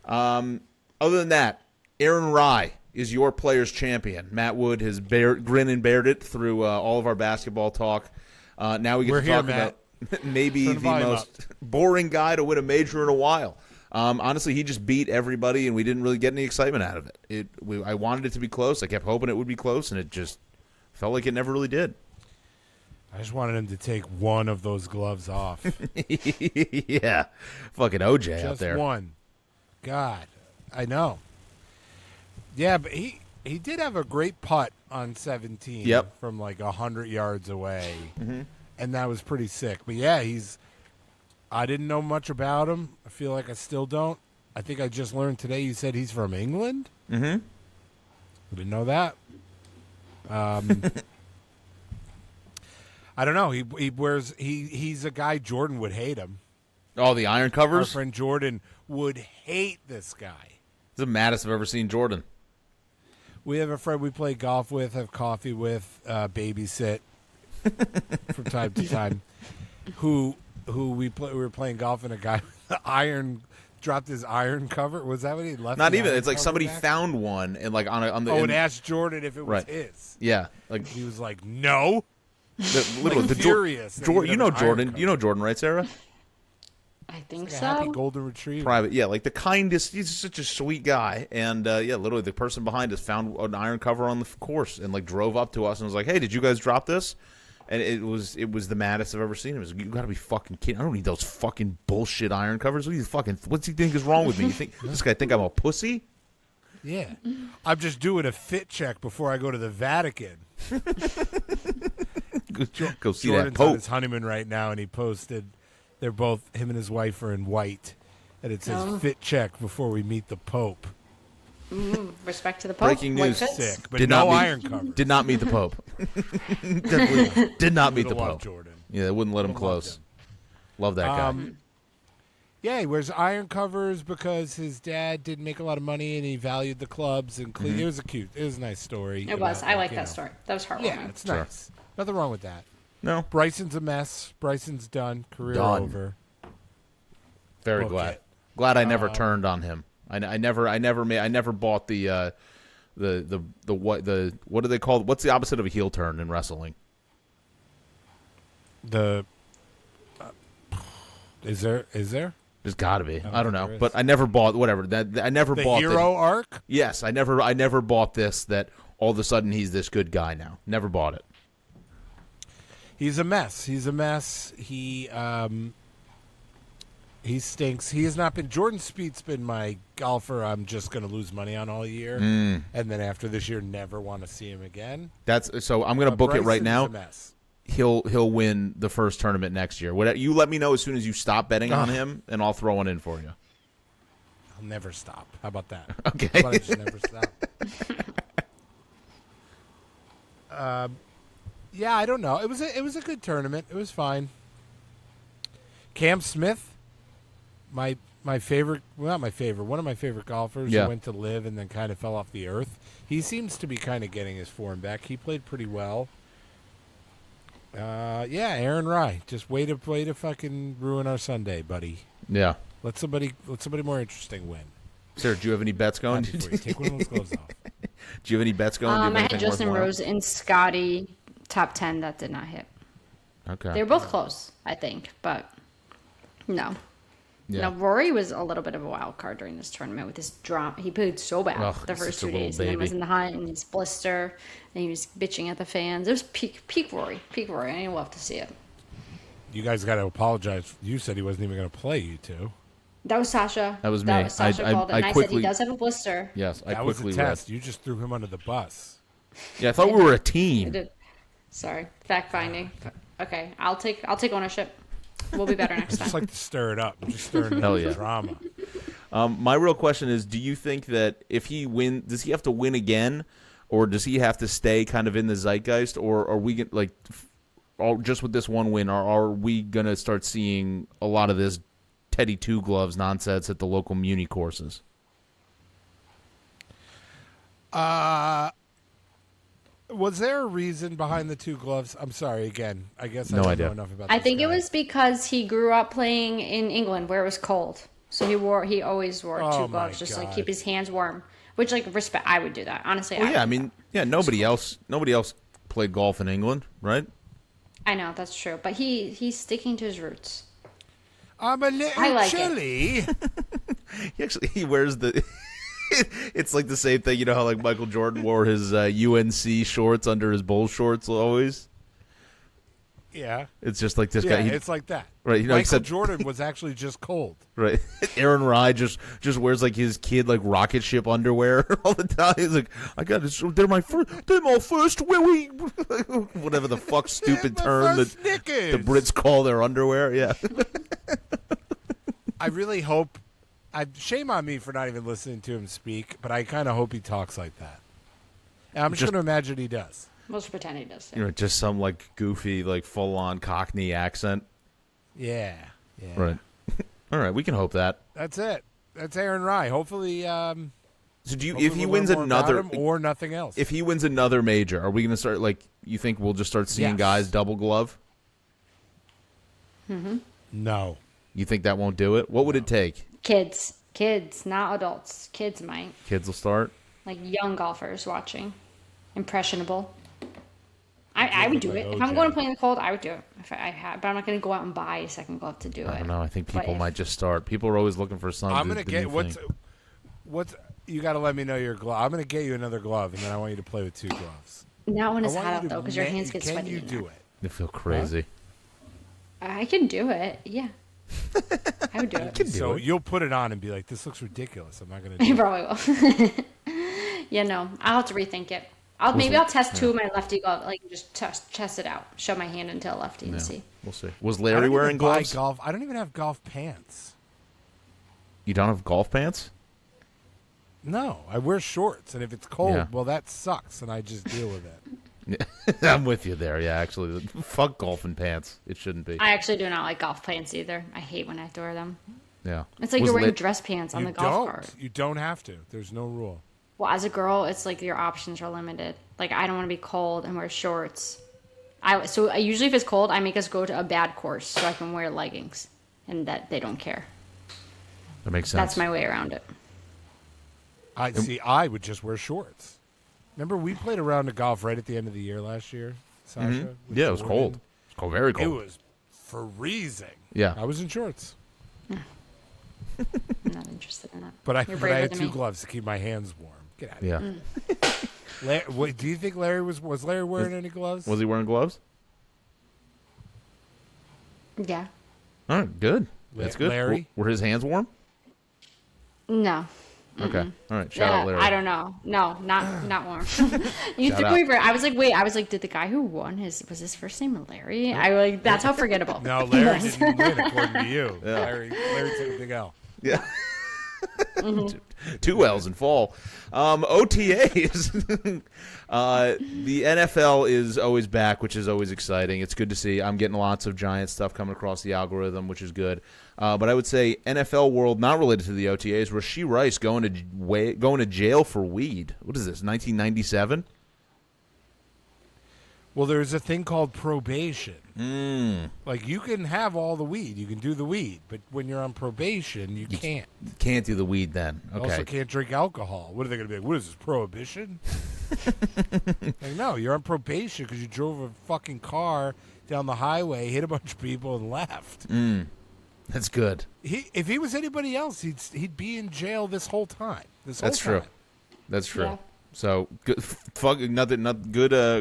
S1: Other than that, Aaron Rai is your player's champion. Matt Wood has grin and bared it through all of our basketball talk. Now we get to talk about maybe the most boring guy to win a major in a while. Honestly, he just beat everybody, and we didn't really get any excitement out of it. I wanted it to be close. I kept hoping it would be close, and it just felt like it never really did.
S5: I just wanted him to take one of those gloves off.
S1: Yeah. Fucking OJ out there.
S5: Just one. God, I know. Yeah, but he did have a great putt on 17 from like 100 yards away, and that was pretty sick. But yeah, I didn't know much about him. I feel like I still don't. I think I just learned today you said he's from England. Mm-hmm. I didn't know that. I don't know. He's a guy Jordan would hate him.
S1: Oh, the iron covers?
S5: Our friend Jordan would hate this guy.
S1: He's the maddest I've ever seen Jordan.
S5: We have a friend we play golf with, have coffee with, babysit from time to time. Who we were playing golf and a guy with the iron dropped his iron cover. Was that what he left?
S1: Not
S5: the
S1: even.
S5: iron
S1: It's like
S5: cover
S1: somebody
S5: back?
S1: found one and like on the.
S5: And asked Jordan if it was
S1: Right.
S5: his.
S1: Yeah, like
S5: He was like, "No."
S1: literally the
S5: furious that he
S1: Jordan. You
S5: had
S1: know
S5: an iron
S1: Jordan.
S5: cover.
S1: You know Jordan, right, Sarah?
S6: I think
S5: Like a happy
S6: so.
S5: golden retriever.
S1: Private, yeah, like the kindest. He's such a sweet guy, and yeah, literally the person behind us found an iron cover on the course and like drove up to us and was like, "Hey, did you guys drop this?" And it was the maddest I've ever seen. It was, you got to be fucking kidding! I don't need those fucking bullshit iron covers. What's he think is wrong with me? You think this guy think I'm a pussy?
S5: Yeah. I'm just doing a fit check before I go to the Vatican.
S1: Go see
S5: Jordan's
S1: that Pope.
S5: on his honeymoon right now, and he posted they're both, him and his wife are in white, and it says fit check before we meet the Pope.
S6: Respect to the Pope.
S1: Breaking
S6: White
S1: news.
S6: fits.
S5: Sick, but
S1: Did
S5: no
S1: not meet-
S5: iron cover.
S1: Did not meet the Pope. Definitely did not meet the
S5: Would've loved
S1: Pope.
S5: Jordan.
S1: Yeah, they wouldn't let him
S5: Would've loved
S1: close.
S5: him.
S1: Love that guy.
S5: Yeah, he wears iron covers because his dad didn't make a lot of money and he valued the clubs. And it was it was a nice story.
S6: It was.
S5: about,
S6: I like
S5: you
S6: that
S5: know.
S6: story. That was heartwarming.
S5: Yeah, it's nice. Nothing wrong with that.
S1: No,
S5: Bryson's a mess. Bryson's done. Career
S1: Done.
S5: over.
S1: very
S5: Book
S1: glad.
S5: it.
S1: Glad I never turned on him. I never bought the what do they call? What's the opposite of a heel turn in wrestling?
S5: The is there?
S1: There's got to be. I don't know,
S5: there is.
S1: but I never bought whatever that. I never
S5: The
S1: bought
S5: hero arc?
S1: Yes, I never bought this. That all of a sudden he's this good guy now. Never bought it.
S5: He's a mess. He stinks. He has not been. Jordan Spieth's been my golfer I'm just going to lose money on all year. And then after this year, never want to see him again.
S1: That's so. I'm going to book it right
S5: Bryson's
S1: now.
S5: a mess.
S1: He'll win the first tournament next year. Whatever, you let me know as soon as you stop betting on him, and I'll throw one in for you.
S5: I'll never stop. How about that?
S1: Okay.
S5: How about I just never stop? Yeah, I don't know. It was a good tournament. It was fine. Cam Smith, my favorite, well, not my favorite, one of my favorite golfers
S1: Yeah.
S5: who went to live and then kind of fell off the earth. He seems to be kind of getting his form back. He played pretty well. Yeah, Aaron Rai, just way to fucking ruin our Sunday, buddy.
S1: Yeah.
S5: Let somebody more interesting win.
S1: Sir, do you have any bets going?
S5: Not before you take one of those clothes off.
S1: Do you have any bets going? Do you have
S6: I had
S1: anything
S6: Justin
S1: worthwhile?
S6: Rose and Scotty top 10 that did not hit.
S1: Okay.
S6: They were both close, I think, but no.
S1: Yeah.
S6: No, Rory was a little bit of a wild card during this tournament with his drama. He played so bad
S1: Ugh,
S6: the
S1: he's
S6: first
S1: such a
S6: 2
S1: little
S6: days, and then was
S1: baby.
S6: in the hunt and his blister, and he was bitching at the fans. It was peak Rory. I didn't love to see it.
S5: You guys got to apologize. You said he wasn't even going to play, you two.
S6: That was Sasha.
S1: That was me.
S6: Sasha
S1: I
S6: called it, and I said
S1: quickly-
S6: he does have a blister.
S1: Yes, I
S5: That was
S1: quickly
S5: a
S1: read.
S5: test. You just threw him under the bus.
S1: Yeah, I thought we were a
S6: I
S1: team.
S6: did. Sorry, fact finding. Okay, I'll take ownership. We'll be better next
S5: I just
S6: time.
S5: like to stir it up. I'm just stirring
S1: Hell
S5: up the
S1: yeah.
S5: drama.
S1: My real question is: do you think that if he does he have to win again, or does he have to stay kind of in the zeitgeist, or are we just with this one win, are we gonna start seeing a lot of this Teddy Two Gloves nonsense at the local muni courses?
S5: Was there a reason behind the two gloves? I'm sorry, again. I guess I
S1: No
S5: don't
S1: idea.
S5: know enough about
S6: I
S5: this
S6: think it
S5: guy.
S6: was because he grew up playing in England where it was cold, so he always wore
S5: Oh,
S6: two gloves
S5: my
S6: just to like
S5: God.
S6: keep his hands warm. Which respect, I would do that honestly.
S1: Well,
S6: I
S1: yeah, I
S6: would do
S1: mean, yeah, nobody else played golf in England, right?
S6: that. I know that's true, but he's sticking to his roots.
S5: I'm a little
S6: I like it.
S5: chilly.
S1: He wears the. It's like the same thing, you know how like Michael Jordan wore his UNC shorts under his Bulls shorts always.
S5: Yeah.
S1: It's just like this
S5: Yeah,
S1: guy.
S5: it's like that.
S1: Right, you know,
S5: Michael
S1: except-
S5: Jordan was actually just cold.
S1: Right, Aaron Rai just wears like his kid like rocket ship underwear all the time. He's like, I got this. They're my first Willie, whatever the fuck stupid
S5: My
S1: term
S5: first
S1: that
S5: Snickers.
S1: the Brits call their underwear. Yeah,
S5: I really hope. Shame on me for not even listening to him speak, but I kind of hope he talks like that. And I'm just going to imagine he does.
S6: Let's pretend he does.
S1: you know, just some like goofy like full on Cockney accent.
S5: Yeah.
S1: Right. All right, we can hope that.
S5: That's it. That's Aaron Rai. Hopefully
S1: So do you?
S5: Hopefully
S1: If he
S5: we'll
S1: wins
S5: learn more about
S1: another,
S5: him or nothing else.
S1: if he wins another major, are we going to start You think we'll just start seeing
S5: Yes.
S1: guys double glove?
S5: No.
S1: You think that won't do it? What would it take?
S6: Kids, not adults. Kids might.
S1: Kids will start.
S6: Like young golfers watching. Impressionable. I would do
S5: like
S6: it. If
S5: OJ.
S6: I'm going to play in the cold, I would do it. If I had, but I'm not going to go out and buy a second glove to do it.
S1: I don't know. I think
S6: But
S1: people
S6: if-
S1: might just start. People are always looking for something.
S5: I'm gonna get what's you got to let me know your glove. I'm gonna get you another glove, and then I want you to play with 2 gloves.
S6: Not when
S5: I
S6: it's
S5: want
S6: hot
S5: you
S6: out
S5: to
S6: though, because your hands get
S5: Can
S6: sweaty.
S5: you
S6: in
S5: do
S6: there.
S5: it?
S1: They feel crazy.
S6: I can do it. Yeah, I would do it.
S1: Can do
S5: So
S1: it.
S5: you'll put it on and be like, "This looks ridiculous. I'm not gonna
S6: I
S5: do it."
S6: probably will. Yeah, no, I'll have to rethink it. Maybe I'll test 2 of my lefty gloves, like just test it out, show my hand into a lefty and see.
S1: We'll see. Was
S5: I
S1: Larry
S5: don't
S1: wearing
S5: even buy
S1: gloves?
S5: golf. I don't even have golf pants.
S1: You don't have golf pants?
S5: No, I wear shorts, and if it's cold,
S1: Yeah.
S5: well, that sucks, and I just deal with it.
S1: I'm with you there. Yeah, actually, fuck golfing pants. It shouldn't be.
S6: I actually do not like golf pants either. I hate when I have to wear them.
S1: Yeah.
S6: It's like
S1: Was
S6: you're wearing
S1: Lit-
S6: dress pants on
S5: You
S6: the golf
S5: don't.
S6: cart.
S5: You don't have to. There's no rule.
S6: Well, as a girl, it's like your options are limited. Like I don't want to be cold and wear shorts. So I usually, if it's cold, I make us go to a bad course so I can wear leggings, and that they don't care.
S1: That makes sense.
S6: That's my way around it.
S5: I see. I would just wear shorts. Remember, we played a round of golf right at the end of the year last year, Sasha. with
S1: Mm-hmm. Yeah, it was
S5: Jordan.
S1: cold. It was cold. Very cold.
S5: It was freezing.
S1: Yeah.
S5: I was in shorts,
S6: I'm not interested in that.
S5: but I
S6: You're
S5: but I
S6: braver
S5: had
S6: than
S5: 2
S6: me.
S5: gloves to keep my hands warm. Get out of
S1: Yeah.
S5: here. What, do you think Larry was Larry wearing any gloves?
S1: Was he wearing gloves?
S6: Yeah.
S1: All right, good. That's good.
S5: Larry?
S1: Were his hands warm?
S6: No.
S1: Okay. All right. Shout out Larry.
S6: I don't know. No, not warm. You
S1: Shout
S6: took
S1: out.
S6: me for. I was like, did the guy who won was his first name Larry? That's how forgettable.
S5: No, Larry didn't win according to you. Larry took a big L.
S1: Yeah. 2 L's in fall. OTAs. The NFL is always back, which is always exciting. It's good to see. I'm getting lots of Giant stuff coming across the algorithm, which is good. But I would say NFL world, not related to the OTAs, Rashee Rice going to jail for weed. What is this, 1997?
S5: Well, there's a thing called probation.
S1: Mm.
S5: Like, you can have all the weed. You can do the weed. But when you're on probation, you can't.
S1: Can't do the weed then.
S5: You
S1: Okay.
S5: also can't drink alcohol. What are they going to be like? What is this, prohibition? Like, no, you're on probation because you drove a fucking car down the highway, hit a bunch of people, and left.
S1: That's good.
S5: If he was anybody else, he'd be in jail this whole time.
S1: That's true. That's true.
S6: Yeah.
S1: So good.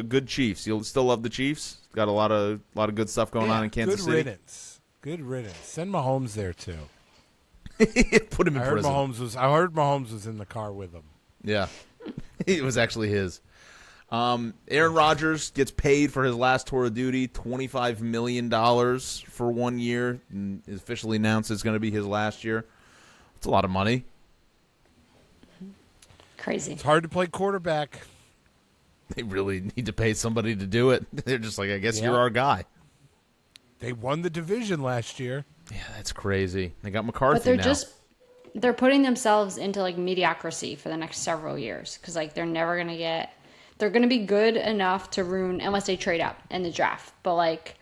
S1: Good Chiefs. You'll still love the Chiefs. Got a lot of good stuff going on in Kansas
S5: Good
S1: City.
S5: riddance. Good riddance. Send Mahomes there too.
S1: Put him in
S5: I heard
S1: prison.
S5: Mahomes was in the car with him.
S1: Yeah, it was actually his. Aaron Rodgers gets paid for his last tour of duty, $25 million for 1 year. And is officially announced it's going to be his last year. It's a lot of money.
S6: Crazy.
S5: It's hard to play quarterback.
S1: They really need to pay somebody to do it. They're just like, I guess
S5: Yeah.
S1: you're our guy.
S5: They won the division last year.
S1: Yeah, that's crazy. They got McCarthy
S6: But they're
S1: now.
S6: they're putting themselves into like mediocrity for the next several years because like they're never gonna they're gonna be good enough to ruin unless they trade up in the draft. But like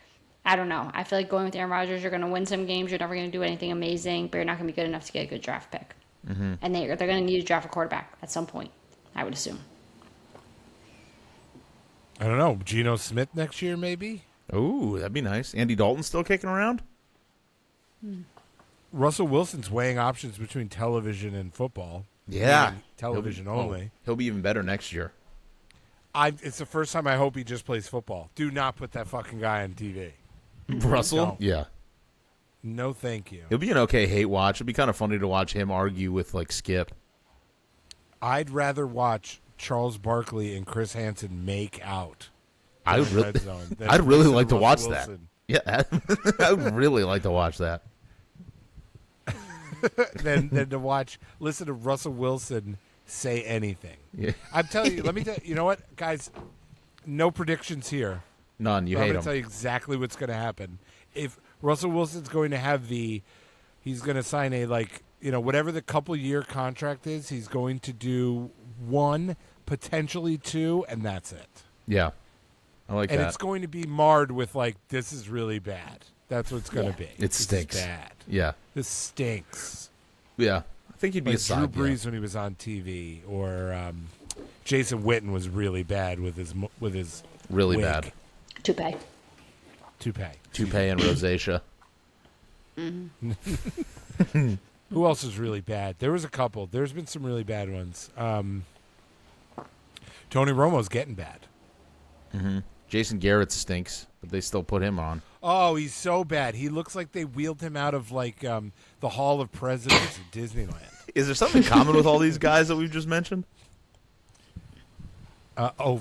S6: I don't know. I feel like going with Aaron Rodgers, you're gonna win some games. You're never gonna do anything amazing, but you're not gonna be good enough to get a good draft pick. Mm-hmm. And they're gonna need to draft a quarterback at some point. I would assume.
S5: I don't know. Geno Smith next year, maybe?
S1: Ooh, that'd be nice. Andy Dalton still kicking around?
S5: Russell Wilson's weighing options between television and football.
S1: Yeah.
S5: Meaning television
S1: He'll be-
S5: only.
S1: He'll be even better next year.
S5: It's the first time I hope he just plays football. Do not put that fucking guy on TV.
S1: Russell?
S5: Don't.
S1: Yeah.
S5: No, thank you.
S1: He'll be an okay hate watch. It'd be kind of funny to watch him argue with, like, Skip.
S5: I'd rather watch Charles Barkley and Chris Hansen make out.
S1: I would
S5: in
S1: really,
S5: Red Zone than
S1: I'd really
S5: listen to
S1: like to watch
S5: Russell
S1: that.
S5: Wilson.
S1: Yeah, I would really like to watch that.
S5: than to listen to Russell Wilson say anything.
S1: Yeah.
S5: I'm telling you, let me tell you know what, guys, no predictions here.
S1: None. You
S5: But I'm
S1: hate
S5: going
S1: him.
S5: to tell you exactly what's going to happen. If Russell Wilson's going to have the He's going to sign a whatever the couple-year contract is. He's going to do 1, potentially 2, and that's it.
S1: Yeah, I like
S5: and
S1: that.
S5: It's going to be marred with this is really bad. That's what it's going to be.
S1: It stinks.
S5: This is bad.
S1: Yeah,
S5: this stinks.
S1: Yeah, I think he'd be a
S5: Drew
S1: side
S5: Brees when he was on TV, or Jason Witten was really bad with his
S1: really
S5: wig.
S1: bad
S6: Toupee
S1: and rosacea.
S6: Mm-hmm.
S5: Who else is really bad? There was a couple. There's been some really bad ones. Tony Romo's getting bad.
S1: Mm-hmm. Jason Garrett stinks, but they still put him on.
S5: Oh, he's so bad. He looks like they wheeled him out of the Hall of Presidents at Disneyland.
S1: Is there something in common with all these guys that we've just mentioned?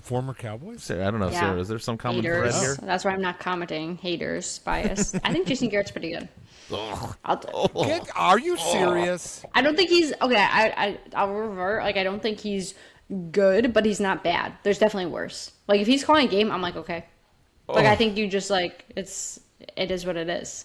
S5: Former Cowboys?
S1: I don't know,
S6: Yeah.
S1: Sarah. Is there some common
S6: haters.
S1: thread here?
S6: That's why I'm not commenting. Haters, bias. I think Jason Garrett's pretty good.
S5: Are you serious?
S6: I don't think he's okay. I'll revert. I don't think he's good, but he's not bad. There's definitely worse. If he's calling a game, I'm like, okay. I think you just it is what it is.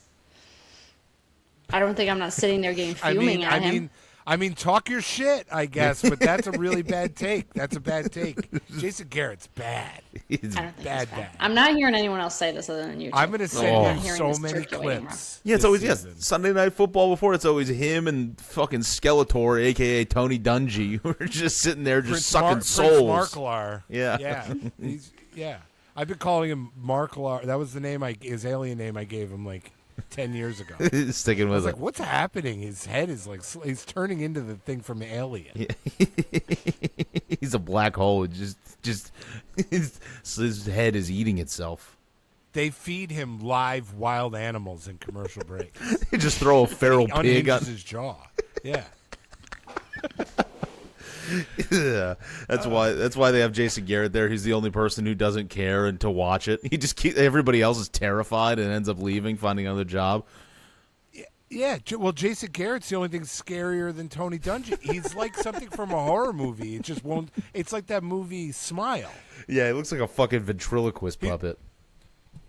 S6: I don't think I'm not sitting there getting fuming at him.
S5: I mean, talk your shit, I guess, but that's a really bad take. That's a bad take. Jason Garrett's bad.
S1: He's
S6: I don't think
S5: bad,
S6: he's bad.
S5: bad.
S6: I'm not hearing anyone else say this other than you two.
S5: I'm going to send
S6: not
S5: you
S6: hearing
S5: so
S6: this
S5: many
S6: circulating
S5: clips.
S1: Yeah, it's
S5: this
S1: always
S5: season.
S1: Sunday Night Football before. It's always him and fucking Skeletor, a.k.a. Tony Dungy, who are just sitting there just sucking souls.
S5: Prince Marklar.
S1: Yeah.
S5: Yeah. I've been calling him Marklar. That was the name his alien name I gave him 10 years ago.
S1: Sticking
S5: I was
S1: with
S5: like, what's happening? His head is he's turning into the thing from Alien.
S1: Yeah. He's a black hole. Just his head is eating itself.
S5: They feed him live wild animals in commercial breaks.
S1: They just throw a feral
S5: He
S1: pig on.
S5: unhinges his jaw. Yeah.
S1: Yeah, that's why they have Jason Garrett there. He's the only person who doesn't care and to watch it. He just everybody else is terrified and ends up leaving, finding another job.
S5: Yeah, well, Jason Garrett's the only thing scarier than Tony Dungy. He's like something from a horror movie. It just won't. It's like that movie Smile.
S1: Yeah, he looks like a fucking ventriloquist puppet.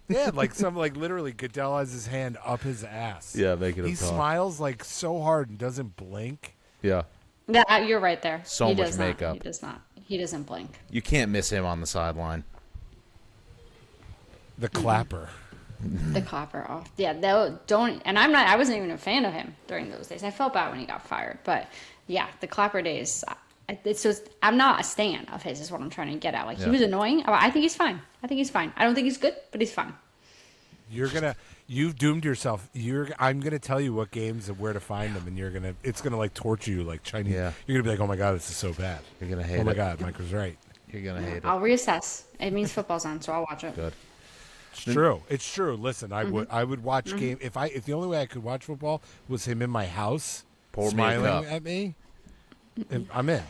S5: Yeah, literally Goodell has his hand up his ass.
S1: Yeah, making him
S5: He
S1: talk.
S5: smiles so hard and doesn't blink.
S1: Yeah,
S6: Yeah, you're right there.
S1: So
S6: he
S1: much
S6: does
S1: makeup.
S6: Not. He does not. He doesn't blink.
S1: you can't miss him on the sideline.
S5: The clapper.
S6: The clapper off. Yeah, don't. And I wasn't even a fan of him during those days. I felt bad when he got fired. But yeah, the clapper days. I'm not a stan of his. Is what I'm trying to get at. He was annoying. I think he's fine. I don't think he's good, but he's fine.
S5: You've doomed yourself. I'm gonna tell you what games and where to find them, and it's gonna torture you like Chinese.
S1: Yeah.
S5: You're gonna be like, oh my god, this is so bad.
S1: You're gonna hate it.
S5: Oh my god, Mike was right.
S1: You're gonna hate it.
S6: I'll reassess. It means football's on, so I'll watch it.
S1: Good.
S5: It's true. Listen, I would watch game if the only way I could watch football was him in my house
S1: Pour me a
S5: smiling
S1: cup.
S5: at me. I'm in.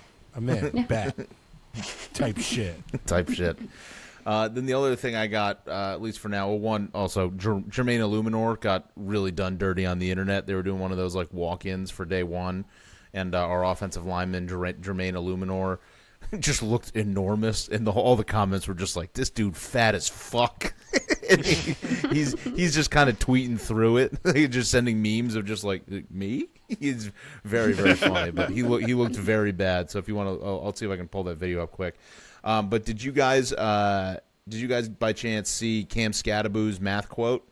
S5: Bet. Type shit.
S1: Type shit. Then the other thing I got, at least for now, also Jermaine Illuminor got really done dirty on the internet. They were doing one of those walk-ins for day one, and our offensive lineman Jermaine Illuminor just looked enormous, and all the comments were just like, "This dude fat as fuck." And he's just kind of tweeting through it, he's just sending memes of just me. He's very, very funny, but he looked very bad. So if you want to, I'll see if I can pull that video up quick. But did you guys by chance see Cam Scadaboo's math quote?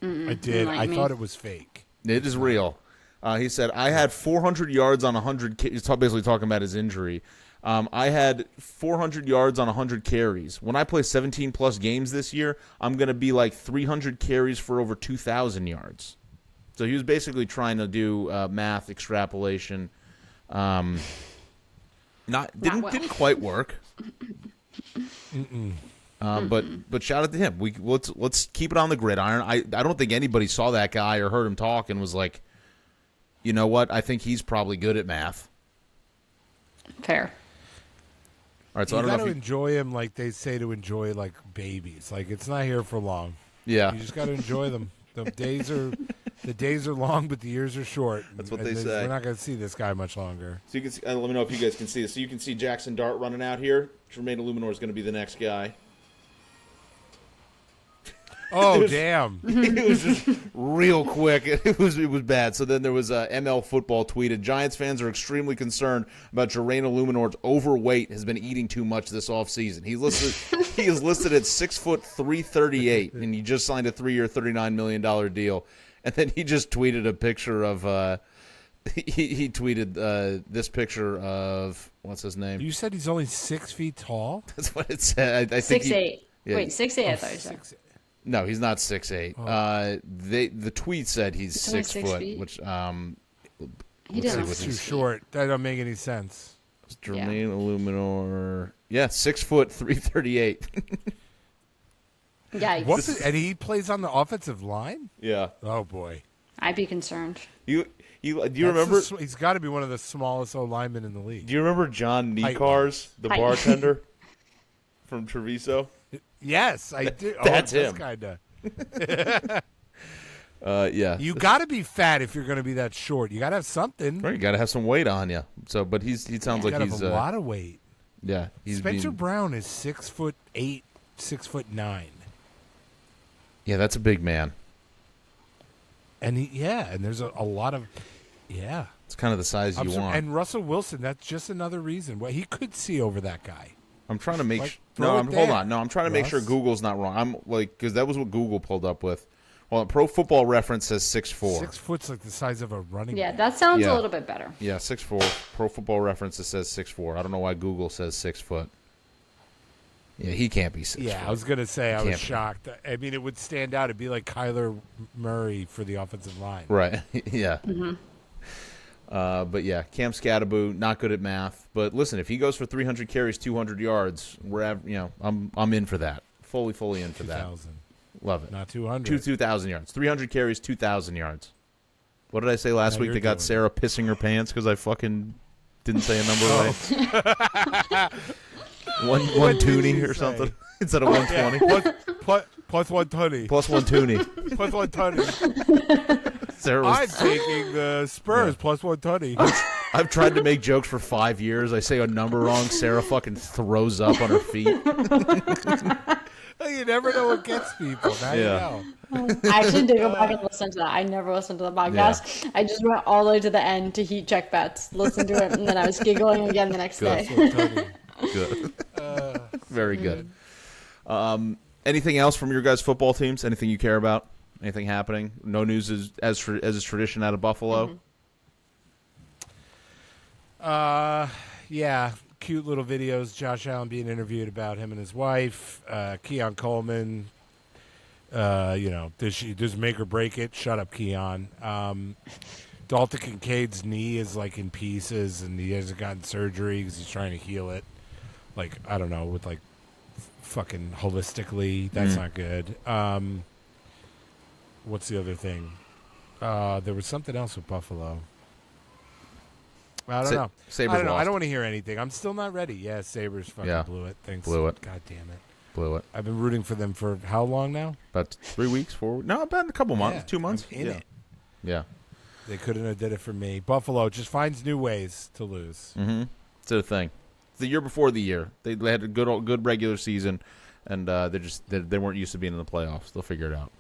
S5: I did. I thought it was fake.
S1: It is real. He said, I had 400 yards on 100 He's basically talking about his injury. I had 400 yards on 100 carries. When I play 17-plus games this year, I'm going to be 300 carries for over 2,000 yards. So he was basically trying to do math extrapolation. Didn't quite work. But shout out to him. Let's keep it on the gridiron. I don't think anybody saw that guy or heard him talk and was like, you know what? I think he's probably good at math.
S6: Fair.
S1: All right, so I
S5: You
S1: don't
S5: got
S1: know
S5: to
S1: if
S5: enjoy him like they say to enjoy babies. It's not here for long.
S1: yeah.
S5: You just got to enjoy them. The days are long, but the years are short.
S1: That's what they say.
S5: We're not going to see this guy much longer.
S1: So you can see, let me know if you guys can see this. So you can see Jackson Dart running out here. Jermaine Illuminor is going to be the next guy.
S5: Oh, damn.
S1: It was just real quick. It was bad. So then there was ML Football tweeted, Giants fans are extremely concerned about Jermaine Illuminor's overweight, has been eating too much this offseason. He is listed at 6'3", and he just signed a 3-year, $39 million deal. And then he just tweeted a picture of he tweeted this picture of, what's his name?
S5: You said he's only 6 feet tall?
S1: That's what it said. I think
S6: 6'8".
S1: Yeah.
S6: Wait, 6'8", I thought you said.
S1: No, he's not 6'8".
S5: Oh.
S1: The tweet said he's
S6: only
S1: 6
S6: 6
S1: foot,
S6: feet?
S1: which
S6: He
S1: let's
S6: didn't
S1: see
S6: look
S1: what
S5: Too
S1: he's
S5: short. That don't make any sense.
S1: Jermaine Illuminor. Yeah, 6 foot, 338.
S6: Yikes.
S5: And he plays on the offensive line?
S1: Yeah.
S5: Oh, boy.
S6: I'd be concerned.
S1: Do you remember?
S5: He's got to be one of the smallest O linemen in the league.
S1: Do you remember John
S5: Height
S1: Nekars, the
S6: Height.
S1: bartender from Treviso?
S5: Yes, I do.
S1: That's him.
S5: Kinda.
S1: Yeah.
S5: You got to be fat if you're going to be that short. You got to have something.
S1: Right, you got to have some weight on you. So, but he sounds
S5: You
S1: like
S5: got to
S1: he's
S5: have a lot of weight.
S1: yeah. He's
S5: Spencer
S1: being,
S5: Brown is 6'8", 6'9".
S1: yeah, that's a big man.
S5: And and there's a lot of
S1: It's kind of the size you want.
S5: And Russell Wilson, that's just another reason. Well, he could see over that guy.
S1: I'm trying to make
S5: Like,
S1: sure.
S5: throw
S1: No,
S5: it
S1: hold
S5: there,
S1: on. No, I'm trying to make sure
S5: Russ.
S1: Google's not wrong. I'm like, because that was what Google pulled up with. Well, Pro Football Reference says 6'4".
S5: 6 foot's like the size of a running
S6: Yeah,
S5: back.
S6: that sounds
S1: Yeah.
S6: a little bit better.
S1: Yeah, 6'4". Pro Football Reference, it says 6'4". I don't know why Google says 6 foot. Yeah, he can't be 6
S5: Yeah,
S1: foot.
S5: I was going to say I
S1: Can't
S5: was
S1: be.
S5: shocked. I mean, it would stand out. It'd be like Kyler Murray for the offensive line.
S1: Right. Yeah. But yeah, Cam Scattaboo, not good at math. But listen, if he goes for 300 carries, 200 yards, I'm in for that. Fully in for that.
S5: 2,000,
S1: Love it.
S5: not 200.
S1: 2,000 yards. 300 carries, 2,000 yards. What did I say last
S5: Now
S1: week
S5: you're
S1: that got
S5: doing
S1: Sarah pissing her pants because I fucking didn't say a number right? One
S5: did
S1: toonie
S5: you
S1: or
S5: say?
S1: something instead of 120.
S5: Plus 120.
S1: Plus one toonie.
S5: Plus 120.
S1: Sarah
S5: I'm
S1: was,
S5: taking the Spurs plus 120.
S1: I've tried to make jokes for 5 years. I say a number wrong. Sarah fucking throws up on her feet.
S5: You never know what gets people. Now you
S1: Yeah.
S5: know.
S6: I actually did go back and listen to that. I never listened to the podcast. I just went all the way to the end to heat check bets, listened to it, and then I was giggling again the next
S1: Good.
S6: day.
S5: 120.
S1: Good. Very good. Anything else from your guys' football teams? Anything you care about? Anything happening? No news as is tradition out of Buffalo?
S5: Yeah, cute little videos. Josh Allen being interviewed about him and his wife. Keon Coleman. Does make or break it? Shut up, Keon. Dalton Kincaid's knee is like in pieces, and he hasn't gotten surgery because he's trying to heal it. Like, I don't know, with like fucking holistically. That's not good. What's the other thing? There was something else with Buffalo. I don't know.
S1: Sabres
S5: I don't know.
S1: lost.
S5: I don't want to hear anything. I'm still not ready. Yeah, Sabres fucking blew it. Thanks.
S1: Blew it.
S5: God damn it.
S1: Blew it.
S5: I've been rooting for them for how long now?
S1: About 3 weeks, 4 weeks. No, about a couple months.
S5: Yeah,
S1: 2 months.
S5: I'm in
S1: yeah.
S5: it.
S1: Yeah.
S5: They couldn't have did it for me. Buffalo just finds new ways to lose.
S1: It's a thing. It's the year before the year. They had a good regular season, and they weren't used to being in the playoffs. They'll figure it out.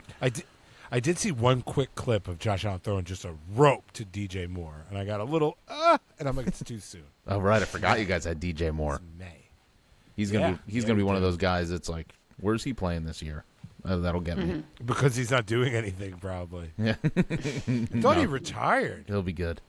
S5: I did see one quick clip of Josh Allen throwing just a rope to DJ Moore, and I got a little and I'm like, it's too soon.
S1: Oh right, I forgot you guys had DJ Moore.
S5: It's May.
S1: He's gonna be one of those guys that's like, where's he playing this year? That'll get me.
S5: Because he's not doing anything, probably.
S1: Yeah.
S5: I thought he retired.
S1: He'll be good.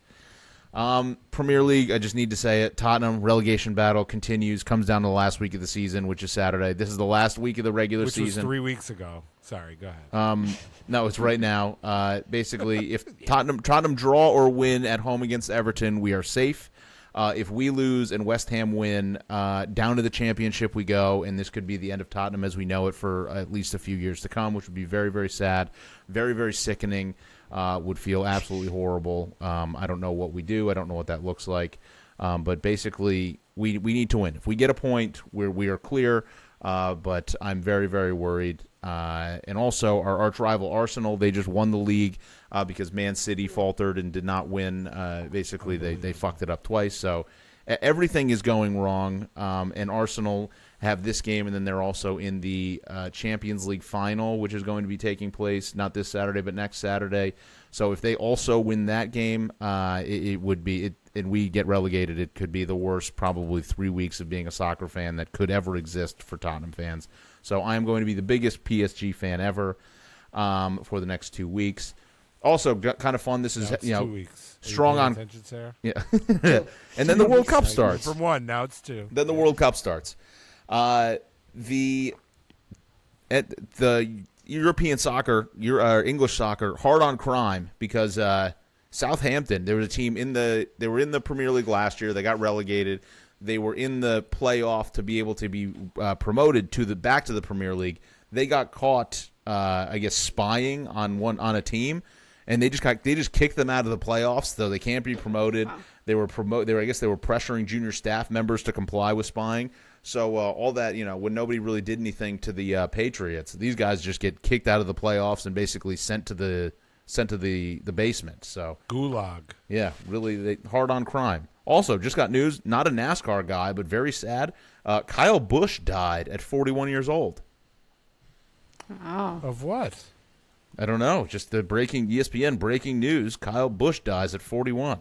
S1: Premier League, I just need to say it. Tottenham relegation battle continues. Comes down to the last week of the season, which is Saturday. This is the last week of the regular
S5: Which
S1: season.
S5: was 3 weeks ago. Sorry, go ahead.
S1: No, it's right now. Basically, if Tottenham draw or win at home against Everton, we are safe. If we lose and West Ham win, down to the championship we go, and this could be the end of Tottenham as we know it for at least a few years to come, which would be very, very sad, very, very sickening, would feel absolutely horrible. I don't know what we do. I don't know what that looks like. But basically, we need to win. If we get a point, we are clear, but I'm very, very worried. And also, our arch rival Arsenal, they just won the league because Man City faltered and did not win. Basically, they fucked it up twice. So everything is going wrong. And Arsenal have this game, and then they're also in the Champions League final, which is going to be taking place not this Saturday but next Saturday. So if they also win that game, it would be and we get relegated. It could be the worst probably 3 weeks of being a soccer fan that could ever exist for Tottenham fans. So I am going to be the biggest PSG fan ever for the next 2 weeks. Also, kind of fun. This is
S5: 2 weeks.
S1: Strong on
S5: attention, Sarah?
S1: Yeah, and then the World Cup starts.
S5: From 1, now it's 2.
S1: Then the World Cup starts. The European soccer, English soccer, hard on crime because Southampton. There was a team they were in the Premier League last year. They got relegated. They were in the playoff to be able to be promoted back to the Premier League. They got caught, I guess, spying on a team, and they just kicked them out of the playoffs, so they can't be promoted. Wow. They were pressuring junior staff members to comply with spying. So all that, when nobody really did anything to the Patriots, these guys just get kicked out of the playoffs and basically sent to the basement. So
S5: gulag.
S1: Yeah, really hard on crime. Also, just got news, not a NASCAR guy, but very sad. Kyle Busch died at 41 years old.
S6: Oh.
S5: Of what?
S1: I don't know. Just the ESPN breaking news. Kyle Busch dies at 41.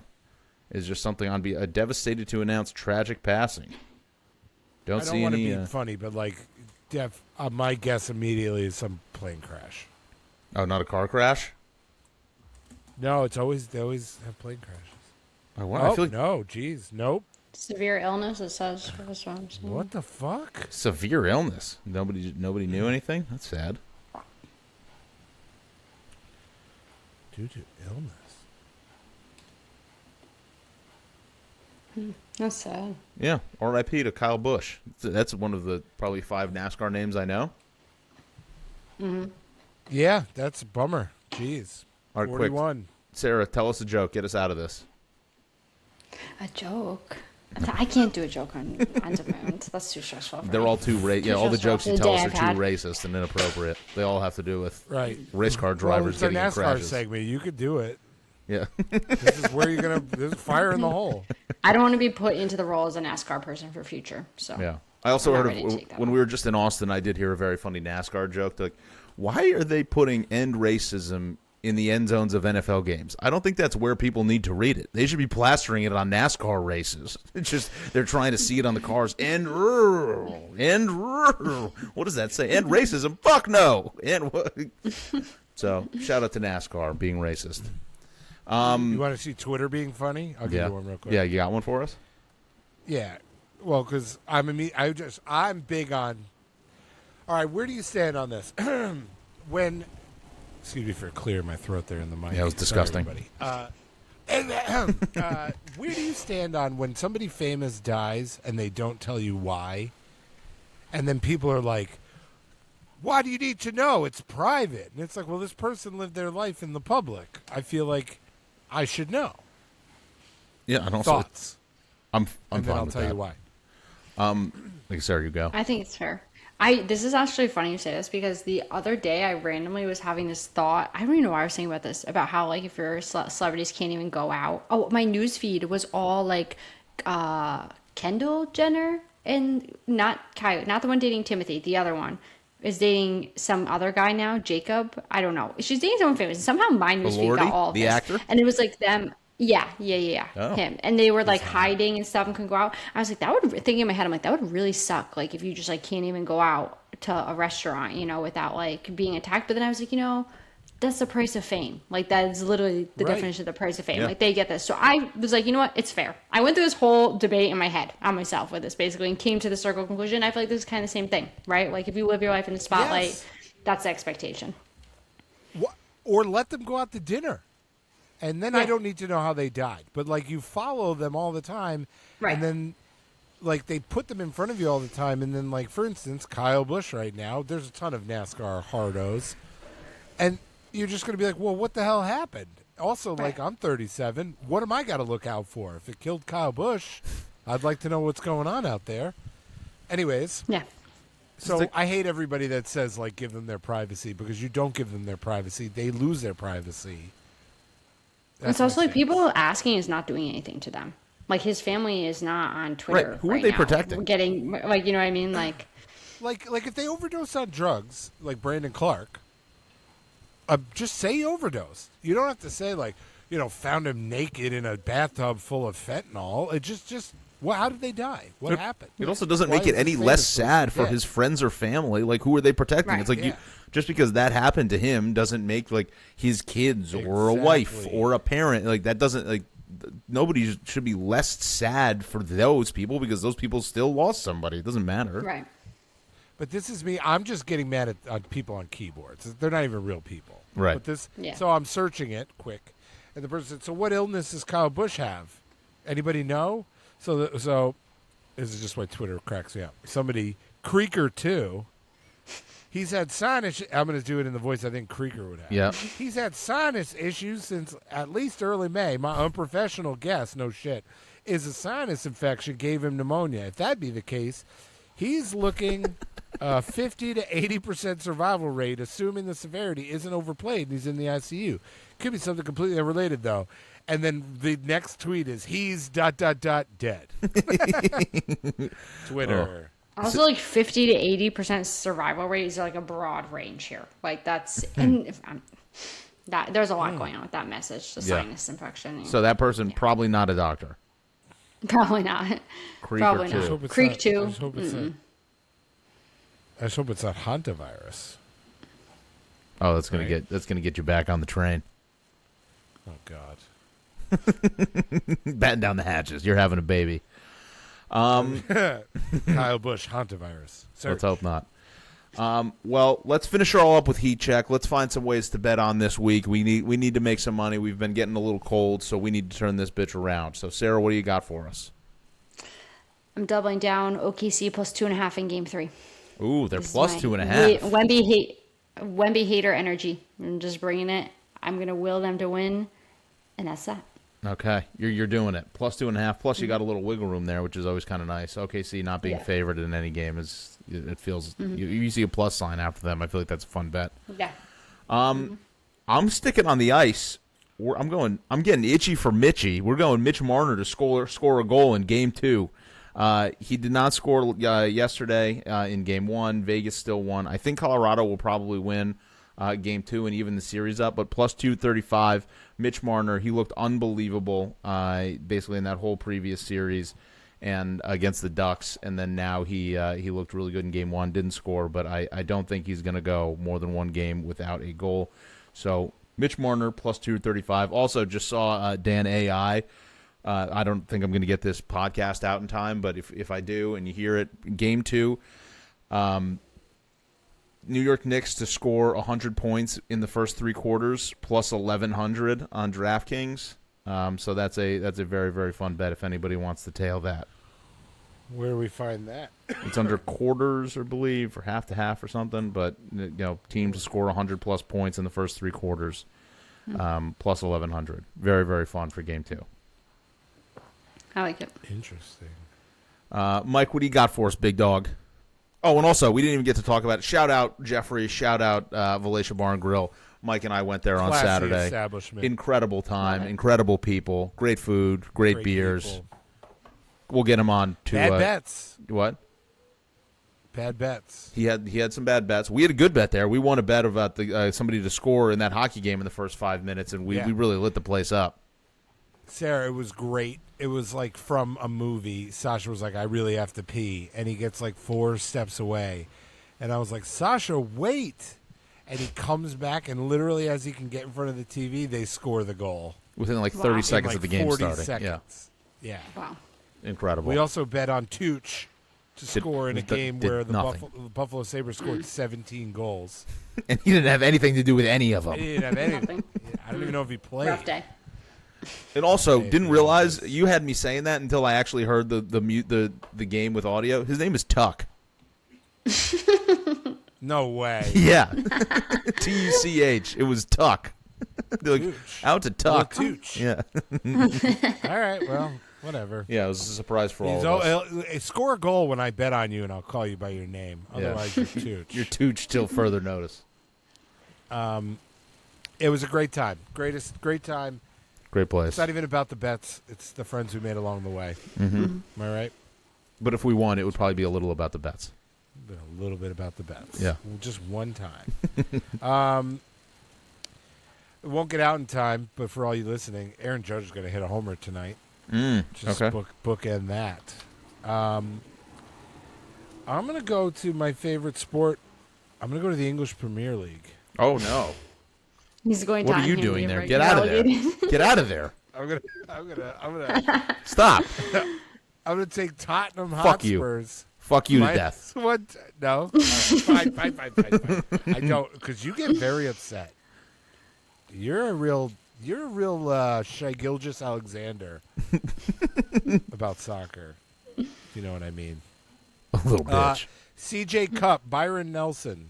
S1: Is just something on devastated to announce tragic passing.
S5: I don't want to be funny, but my guess immediately is some plane crash.
S1: Oh, not a car crash?
S5: No, they always have plane crashes.
S1: Oh, wow.
S5: Oh, no, geez, nope.
S6: Severe illness, it says. That's what I'm saying.
S5: What the fuck?
S1: Severe illness. Nobody knew anything? That's sad.
S5: Due to illness.
S6: That's sad.
S1: Yeah, R.I.P. to Kyle Busch. That's one of the probably 5 NASCAR names I know.
S6: Mm-hmm.
S5: Yeah, that's a bummer. Jeez.
S1: All right,
S5: 41.
S1: quick. Sarah, tell us a joke. Get us out of this.
S6: A joke? I can't do a joke on demand. That's too stressful.
S1: They're all too all the jokes you tell us are too racist and inappropriate. They all have to do with race car drivers getting in crashes.
S5: It's a NASCAR segment. You could do it.
S1: Yeah.
S5: This is where there's fire in the hole.
S6: I don't want to be put into the role as a NASCAR person for future. So
S1: yeah. I also heard when we were just in Austin, I did hear a very funny NASCAR joke. Like, why are they putting end racism in the end zones of NFL games? I don't think that's where people need to read it. They should be plastering it on NASCAR races. It's just they're trying to see it on the cars. What does that say? End racism? Fuck no. So shout out to NASCAR being racist.
S5: You want to see Twitter being funny? I'll give you one real quick.
S1: Yeah, you got one for us?
S5: Yeah. Well, because I'm big on. All right, where do you stand on this? Excuse me for clearing my throat there in the mic.
S1: Yeah, it was disgusting.
S5: Where do you stand on when somebody famous dies and they don't tell you why, and then people are like, "Why do you need to know? It's private." And it's like, well, this person lived their life in the public. I feel like I should know.
S1: Yeah, I don't.
S5: Thoughts.
S1: I'm
S5: and
S1: fine
S5: then I'll
S1: with
S5: tell
S1: that.
S5: you why.
S1: Sarah, you go.
S6: I think it's fair. This is actually funny you say this because the other day I randomly was having this thought. I don't even know why I was thinking about this, about how like if your celebrities can't even go out. Oh, my news feed was all like Kendall Jenner and not the one dating Timothy. The other one is dating some other guy now, Jacob. I don't know. She's dating someone famous. And somehow my news feed got all of
S1: the
S6: this.
S1: actor,
S6: and it was like them. Yeah.
S1: Oh.
S6: Him. And they were like hiding and stuff and couldn't go out. I was like, thinking in my head, I'm like, that would really suck. Like if you just like can't even go out to a restaurant, without like being attacked. But then I was like, that's the price of fame. Like that is literally the definition of the price of fame.
S1: Yeah.
S6: Like they get this. So I was like, you know what? It's fair. I went through this whole debate in my head on myself with this basically and came to the circle conclusion. I feel like this is kind of the same thing, right? Like if you live your life in the spotlight, that's the expectation.
S5: Or let them go out to dinner. And then I don't need to know how they died. But, like, you follow them all the time.
S6: Right.
S5: And then, like, they put them in front of you all the time. And then, like, for instance, Kyle Busch right now, there's a ton of NASCAR hardos. And you're just going to be like, well, what the hell happened? Also, like, I'm 37. What am I got to look out for? If it killed Kyle Busch, I'd like to know what's going on out there. Anyways.
S6: Yeah.
S5: So I hate everybody that says, like, give them their privacy. Because you don't give them their privacy. They lose their privacy.
S6: It's also like people asking is not doing anything to them. Like, his family is not on Twitter.
S1: Right. Who are they
S6: now.
S1: protecting?
S6: Getting, like, you know what I mean? Like
S5: if they overdose on drugs, like Brandon Clark, just say overdose. You don't have to say, like, found him naked in a bathtub full of fentanyl. It just well, how did they die? What happened?
S1: It also doesn't
S5: Why
S1: make it
S5: is
S1: any
S5: this
S1: less
S5: famous
S1: sad
S5: person
S1: for
S5: dead?
S1: his friends or family. Like, who are they protecting?
S6: Right.
S1: It's like
S5: Yeah.
S1: just because that happened to him doesn't make like his kids or a wife
S5: Exactly.
S1: or a parent, like, that doesn't, like, nobody should be less sad for those people because those people still lost somebody. It doesn't matter.
S6: right.
S5: But this is me. I'm just getting mad at people on keyboards. They're not even real people.
S1: Right.
S5: But this.
S6: Yeah.
S5: So I'm searching it quick, and the person said, "So what illness does Kyle Busch have? Anybody know?" So this is just why Twitter cracks me up. Somebody Creaker too. He's had sinus. I'm going to do it in the voice I think Creaker would have.
S1: Yeah.
S5: He's had sinus issues since at least early May. My unprofessional guess, no shit, is a sinus infection gave him pneumonia. If that be the case, he's looking 50 to 80% survival rate, assuming the severity isn't overplayed and he's in the ICU. Could be something completely unrelated, though. And then the next tweet is, he's ... dead. Twitter.
S6: Also, like 50 to 80% survival rate is like a broad range here. Like, that's and that there's a lot going on with that message. The
S1: Yeah.
S6: sinus infection.
S1: So that person probably not a doctor.
S6: Probably not.
S1: Creek
S6: Probably
S1: or
S6: not.
S1: two.
S5: Hope it's
S6: Creek
S5: not-
S6: too.
S5: I just hope it's not hantavirus.
S1: Oh, that's gonna
S5: Right.
S1: get you back on the train.
S5: Oh, God.
S1: Batten down the hatches. You're having a baby.
S5: Kyle Busch, hantavirus.
S1: Let's hope not. Well, let's finish her all up with Heat Check. Let's find some ways to bet on this week. We need to make some money. We've been getting a little cold, so we need to turn this bitch around. So, Sarah, what do you got for us?
S6: I'm doubling down. OKC plus 2.5 in Game 3.
S1: Ooh, they're
S6: This is
S1: plus
S6: my
S1: 2.5.
S6: Wemby hater energy. I'm just bringing it. I'm gonna will them to win, and that's that.
S1: Okay, you're doing it. Plus 2.5. Plus, you got a little wiggle room there, which is always kind of nice. OKC not being
S6: Yeah.
S1: favored in any game it feels you see a plus sign after them. I feel like that's a fun bet.
S6: Yeah.
S1: I'm sticking on the ice. I'm getting itchy for Mitchie. We're going Mitch Marner to score a goal in Game 2. He did not score yesterday in Game 1. Vegas still won. I think Colorado will probably win Game 2 and even the series up. But plus 235, Mitch Marner, he looked unbelievable basically in that whole previous series and against the Ducks. And then now he looked really good in Game 1. Didn't score, but I don't think he's going to go more than one game without a goal. So Mitch Marner plus 235. Also just saw Dan AI. I don't think I'm going to get this podcast out in time, but if I do and you hear it, Game 2, New York Knicks to score 100 points in the first three quarters, plus 1,100 on DraftKings. So that's a very, very fun bet if anybody wants to tail that.
S5: Where do we find that?
S1: It's under quarters, I believe, or half to half or something. But teams to score 100-plus points in the first three quarters, plus 1,100. Very, very fun for Game 2.
S6: I like it.
S5: Interesting.
S1: Mike, what do you got for us, big dog? Oh, and also, we didn't even get to talk about it. Shout out Jeffrey. Shout out Valatia Bar and Grill. Mike and I went there on
S5: Classy
S1: Saturday.
S5: establishment.
S1: Incredible time, incredible people, great food, great beers.
S5: people.
S1: We'll get him on to
S5: Bad bets.
S1: What?
S5: Bad bets.
S1: He had some bad bets. We had a good bet there. We won a bet about the somebody to score in that hockey game in the first 5 minutes, and we really lit the place up.
S5: Sarah, it was great. It was like from a movie. Sasha was like, I really have to pee. And he gets like 4 steps away. And I was like, Sasha, wait. And he comes back, and literally as he can get in front of the TV, they score the goal.
S1: Within like 30
S6: Wow.
S1: seconds
S5: In, like,
S1: of the game
S5: 40
S1: starting.
S5: seconds. Yeah.
S6: Wow.
S1: Yeah, incredible.
S5: We also bet on Tooch to score in a game
S1: did
S5: where the
S1: nothing.
S5: Buffalo Sabres scored 17 goals.
S1: And he didn't have anything to do with any of them.
S5: He didn't have anything.
S6: Nothing.
S5: I don't even know if he played.
S6: Rough day.
S1: And also, didn't realize you had me saying that until I actually heard the game with audio. His name is Tuck.
S5: No way.
S1: Yeah, Tuch. It was Tuck. They're like,
S5: Tooch.
S1: out to Tuck.
S5: Tooch.
S1: Yeah,
S5: All right, well, whatever.
S1: yeah. It was a surprise for all of us.
S5: Score a goal when I bet on you, and I'll call you by your name. Otherwise, you're Tooch.
S1: Your Tuch till further notice.
S5: It was a great time. Great time.
S1: Great place.
S5: It's not even about the bets. It's the friends we made along the way. Am I right?
S1: But if we won, it would probably be a little about the bets.
S5: A little bit about the bets.
S1: Yeah.
S5: Just one time. It won't get out in time, but for all you listening, Aaron Judge is going to hit a homer tonight. Just
S1: Okay.
S5: bookend that. I'm going to go to my favorite sport. I'm going to go to the English Premier League.
S1: Oh, no.
S6: He's going
S1: What
S6: to
S1: are you
S6: unhinged
S1: doing there?
S6: right
S1: Get out of there.
S6: relegated.
S1: Get out of there.
S5: I'm gonna
S1: Stop.
S5: I'm gonna take Tottenham
S1: Fuck you.
S5: Hotspurs.
S1: Fuck you to
S5: My-
S1: death.
S5: What? No. All right, fine. I don't, because you get very upset. You're a real Shai Gilgeous-Alexander about soccer. If you know what I mean.
S1: A little bitch.
S5: CJ Cup, Byron Nelson.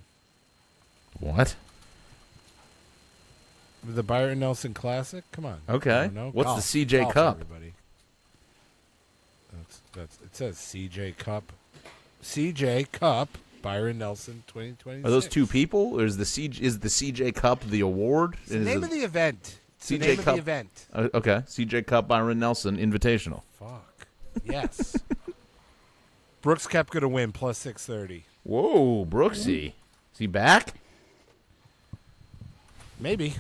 S1: What?
S5: The Byron Nelson Classic? Come on.
S1: Okay.
S5: I don't know.
S1: What's
S5: Golf.
S1: the CJ
S5: Golf,
S1: Cup?
S5: Everybody. It says CJ Cup. CJ Cup, Byron Nelson 2026.
S1: Are those two people? Or is the CJ Cup the award?
S5: It's the name of the event. It's the name of the event.
S1: Okay. CJ Cup Byron Nelson Invitational.
S5: Fuck. Yes. Brooks Koepka to win, plus 630.
S1: Whoa, Brooksy. Is he back?
S5: Maybe.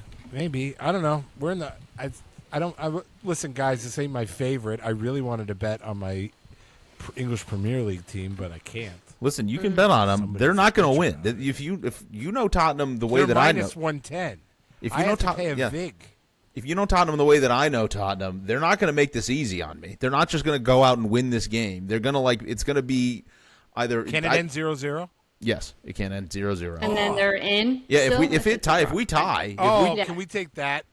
S5: I don't know. We're in the. Listen, guys, this ain't my favorite. I really wanted to bet on my English Premier League team, but I can't.
S1: Listen, you can bet on them.
S5: Somebody's
S1: They're not going to win.
S5: bitching
S1: If you know Tottenham the way
S5: They're
S1: that I know,
S5: minus 110.
S1: if
S5: I
S1: you know
S5: have to pay a
S1: Tottenham,
S5: vig.
S1: if you know Tottenham the way that I know Tottenham, they're not going to make this easy on me. They're not just going to go out and win this game. They're going to it's going to be either.
S5: Can it end 0-0?
S1: Yes, it can end 0-0.
S6: And then they're in.
S1: Yeah,
S6: still?
S1: if we tie,
S5: Can we take that?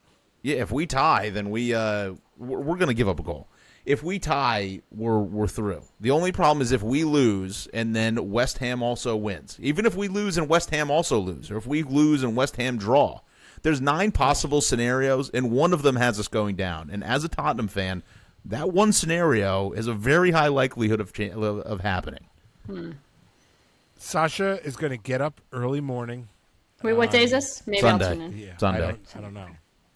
S1: if we tie, then we're going to give up a goal. If we tie, we're through. The only problem is if we lose and then West Ham also wins. Even if we lose and West Ham also lose, or if we lose and West Ham draw, there's 9 possible scenarios, and one of them has us going down. And as a Tottenham fan, that one scenario is a very high likelihood of happening.
S5: Sasha is going to get up early morning.
S6: Wait, what day is this? Maybe
S1: Sunday.
S6: I'll tune in.
S5: Yeah,
S1: Sunday.
S5: I don't know.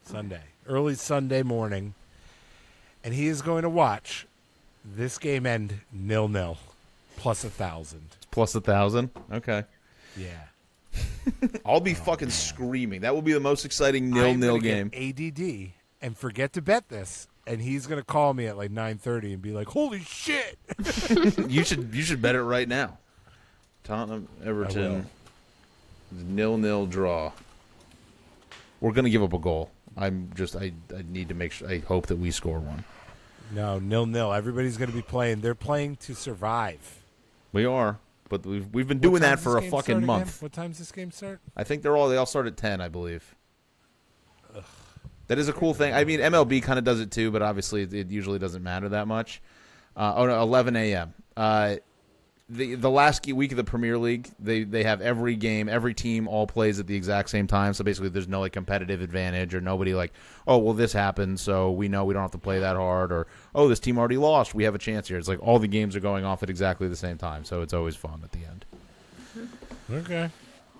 S5: Sunday. Early Sunday morning. And he is going to watch this game end 0-0, plus 1,000.
S1: Plus 1,000? Okay.
S5: Yeah.
S1: I'll be fucking screaming. That will be the most exciting
S5: I'm
S1: 0-0
S5: gonna
S1: game.
S5: get ADD and forget to bet this. And he's going to call me at like 9:30 and be like, holy shit.
S1: You should bet it right now. Tottenham Everton 0-0 draw. We're gonna give up a goal. I need to make sure. I hope that we score one.
S5: No, 0-0. Everybody's going to be playing. They're playing to survive.
S1: We are, but we've been doing that for a fucking month.
S5: What time's this game start?
S1: I think they all start at 10, I believe. Ugh. That is a cool thing. I mean, MLB kind of does it too, but obviously it usually doesn't matter that much. 11 a.m. The last week of the Premier League, they have every game, every team all plays at the exact same time. So basically, there's no competitive advantage or nobody this happened, so we know we don't have to play that hard, or this team already lost, we have a chance here. It's like all the games are going off at exactly the same time, so it's always fun at the end.
S5: Okay.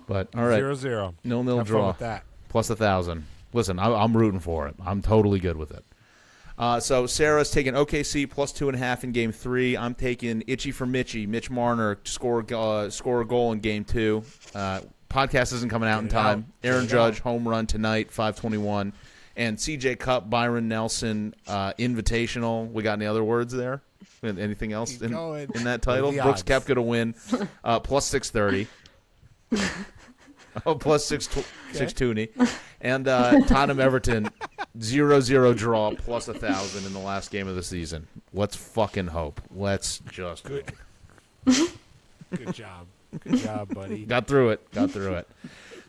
S1: But all right,
S5: 0-0.
S1: 0-0
S5: Have
S1: draw
S5: fun with that.
S1: plus 1,000. Listen, I'm rooting for it. I'm totally good with it. So Sarah's taking OKC plus 2.5 in Game 3. I'm taking Itchy for Mitchy, Mitch Marner score a goal in Game 2. Podcast isn't coming out in time. Aaron Judge home run tonight, 5:21, and CJ Cup, Byron Nelson Invitational. We got any other words there? Anything else in that title? Brooks Koepka to win, plus 630. Plus 620. And Tottenham Everton 0-0 draw plus 1,000 in the last game of the season. Let's fucking hope. Let's just
S5: Good job. Good job, buddy.
S1: Got through it.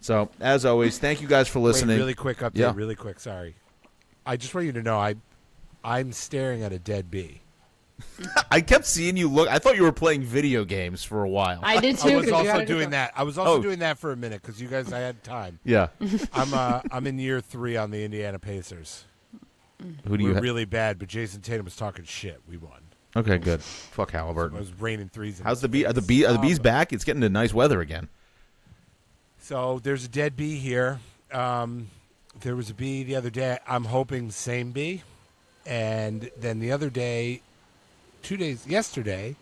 S1: So, as always, thank you guys for listening.
S5: Wait, really quick update.
S1: Yeah.
S5: Really quick. Sorry. I just want you to know I'm staring at a dead bee.
S1: I kept seeing you look. I thought you were playing video games for a while.
S6: I did too.
S5: I was
S6: 'cause you
S5: also
S6: gotta
S5: doing
S6: go.
S5: that. I was also doing that for a minute because you guys, I had time.
S1: Yeah.
S5: I'm in year 3 on the Indiana Pacers.
S1: Who do you
S5: We're
S1: have?
S5: really bad, but Jason Tatum was talking shit. We won.
S1: Okay, good. Fuck
S5: It
S1: Halliburton.
S5: was raining threes. in
S1: How's
S5: his
S1: the bee? Are the
S5: face.
S1: bees back? It's getting to nice weather again.
S5: So there's a dead bee here. There was a bee the other day. I'm hoping same bee. And then the other day, yesterday,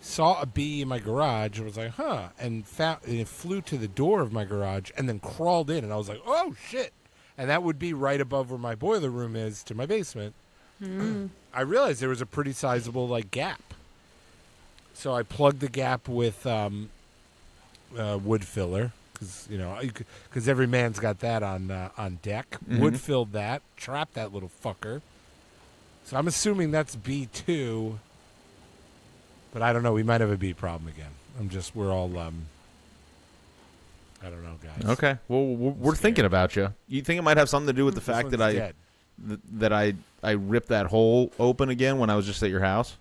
S5: saw a bee in my garage and was like, huh, and it flew to the door of my garage and then crawled in. And I was like, oh, shit. And that would be right above where my boiler room is to my basement. I realized there was a pretty sizable gap. So I plugged the gap with wood filler because every man's got that on deck.
S1: Mm-hmm.
S5: Wood filled that, trapped that little fucker. So I'm assuming that's B2, but I don't know. We might have a bee problem again. We're all I don't know, guys.
S1: Okay. Well, we're thinking about you. You think it might have something to do with the fact that I ripped that hole open again when I was just at your house?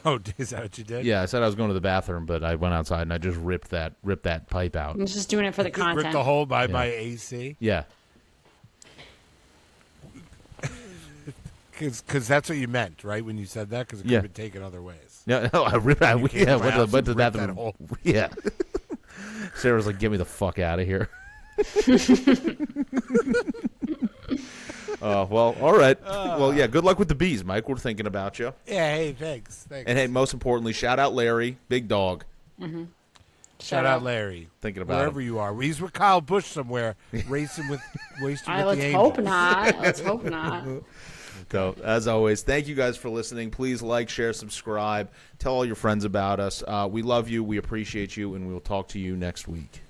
S5: Oh, is that what you did?
S1: Yeah, I said I was going to the bathroom, but I went outside and I just ripped that pipe out.
S6: I'm just doing it for the content.
S5: Ripped the hole by my AC?
S1: Yeah.
S5: Because that's what you meant, right, when you said that? Because it could have been taken other ways.
S1: Yeah, no, I ripped out. Yeah, went to the
S5: that
S1: bathroom.
S5: hole.
S1: Yeah. Sarah's like, get me the fuck out of here. Well, all right. Well, yeah, good luck with the bees, Mike. We're thinking about you.
S5: Yeah, hey, thanks.
S1: And, hey, most importantly, shout out Larry, big dog.
S6: Mm-hmm.
S5: Shout out Larry.
S1: Thinking about
S5: wherever
S1: him.
S5: you are. He's with Kyle Busch somewhere, racing with the
S6: Let's
S5: Angels.
S6: hope not. Let's hope not.
S1: So, as always, thank you guys for listening. Please like, share, subscribe. Tell all your friends about us. We love you. We appreciate you, and we will talk to you next week.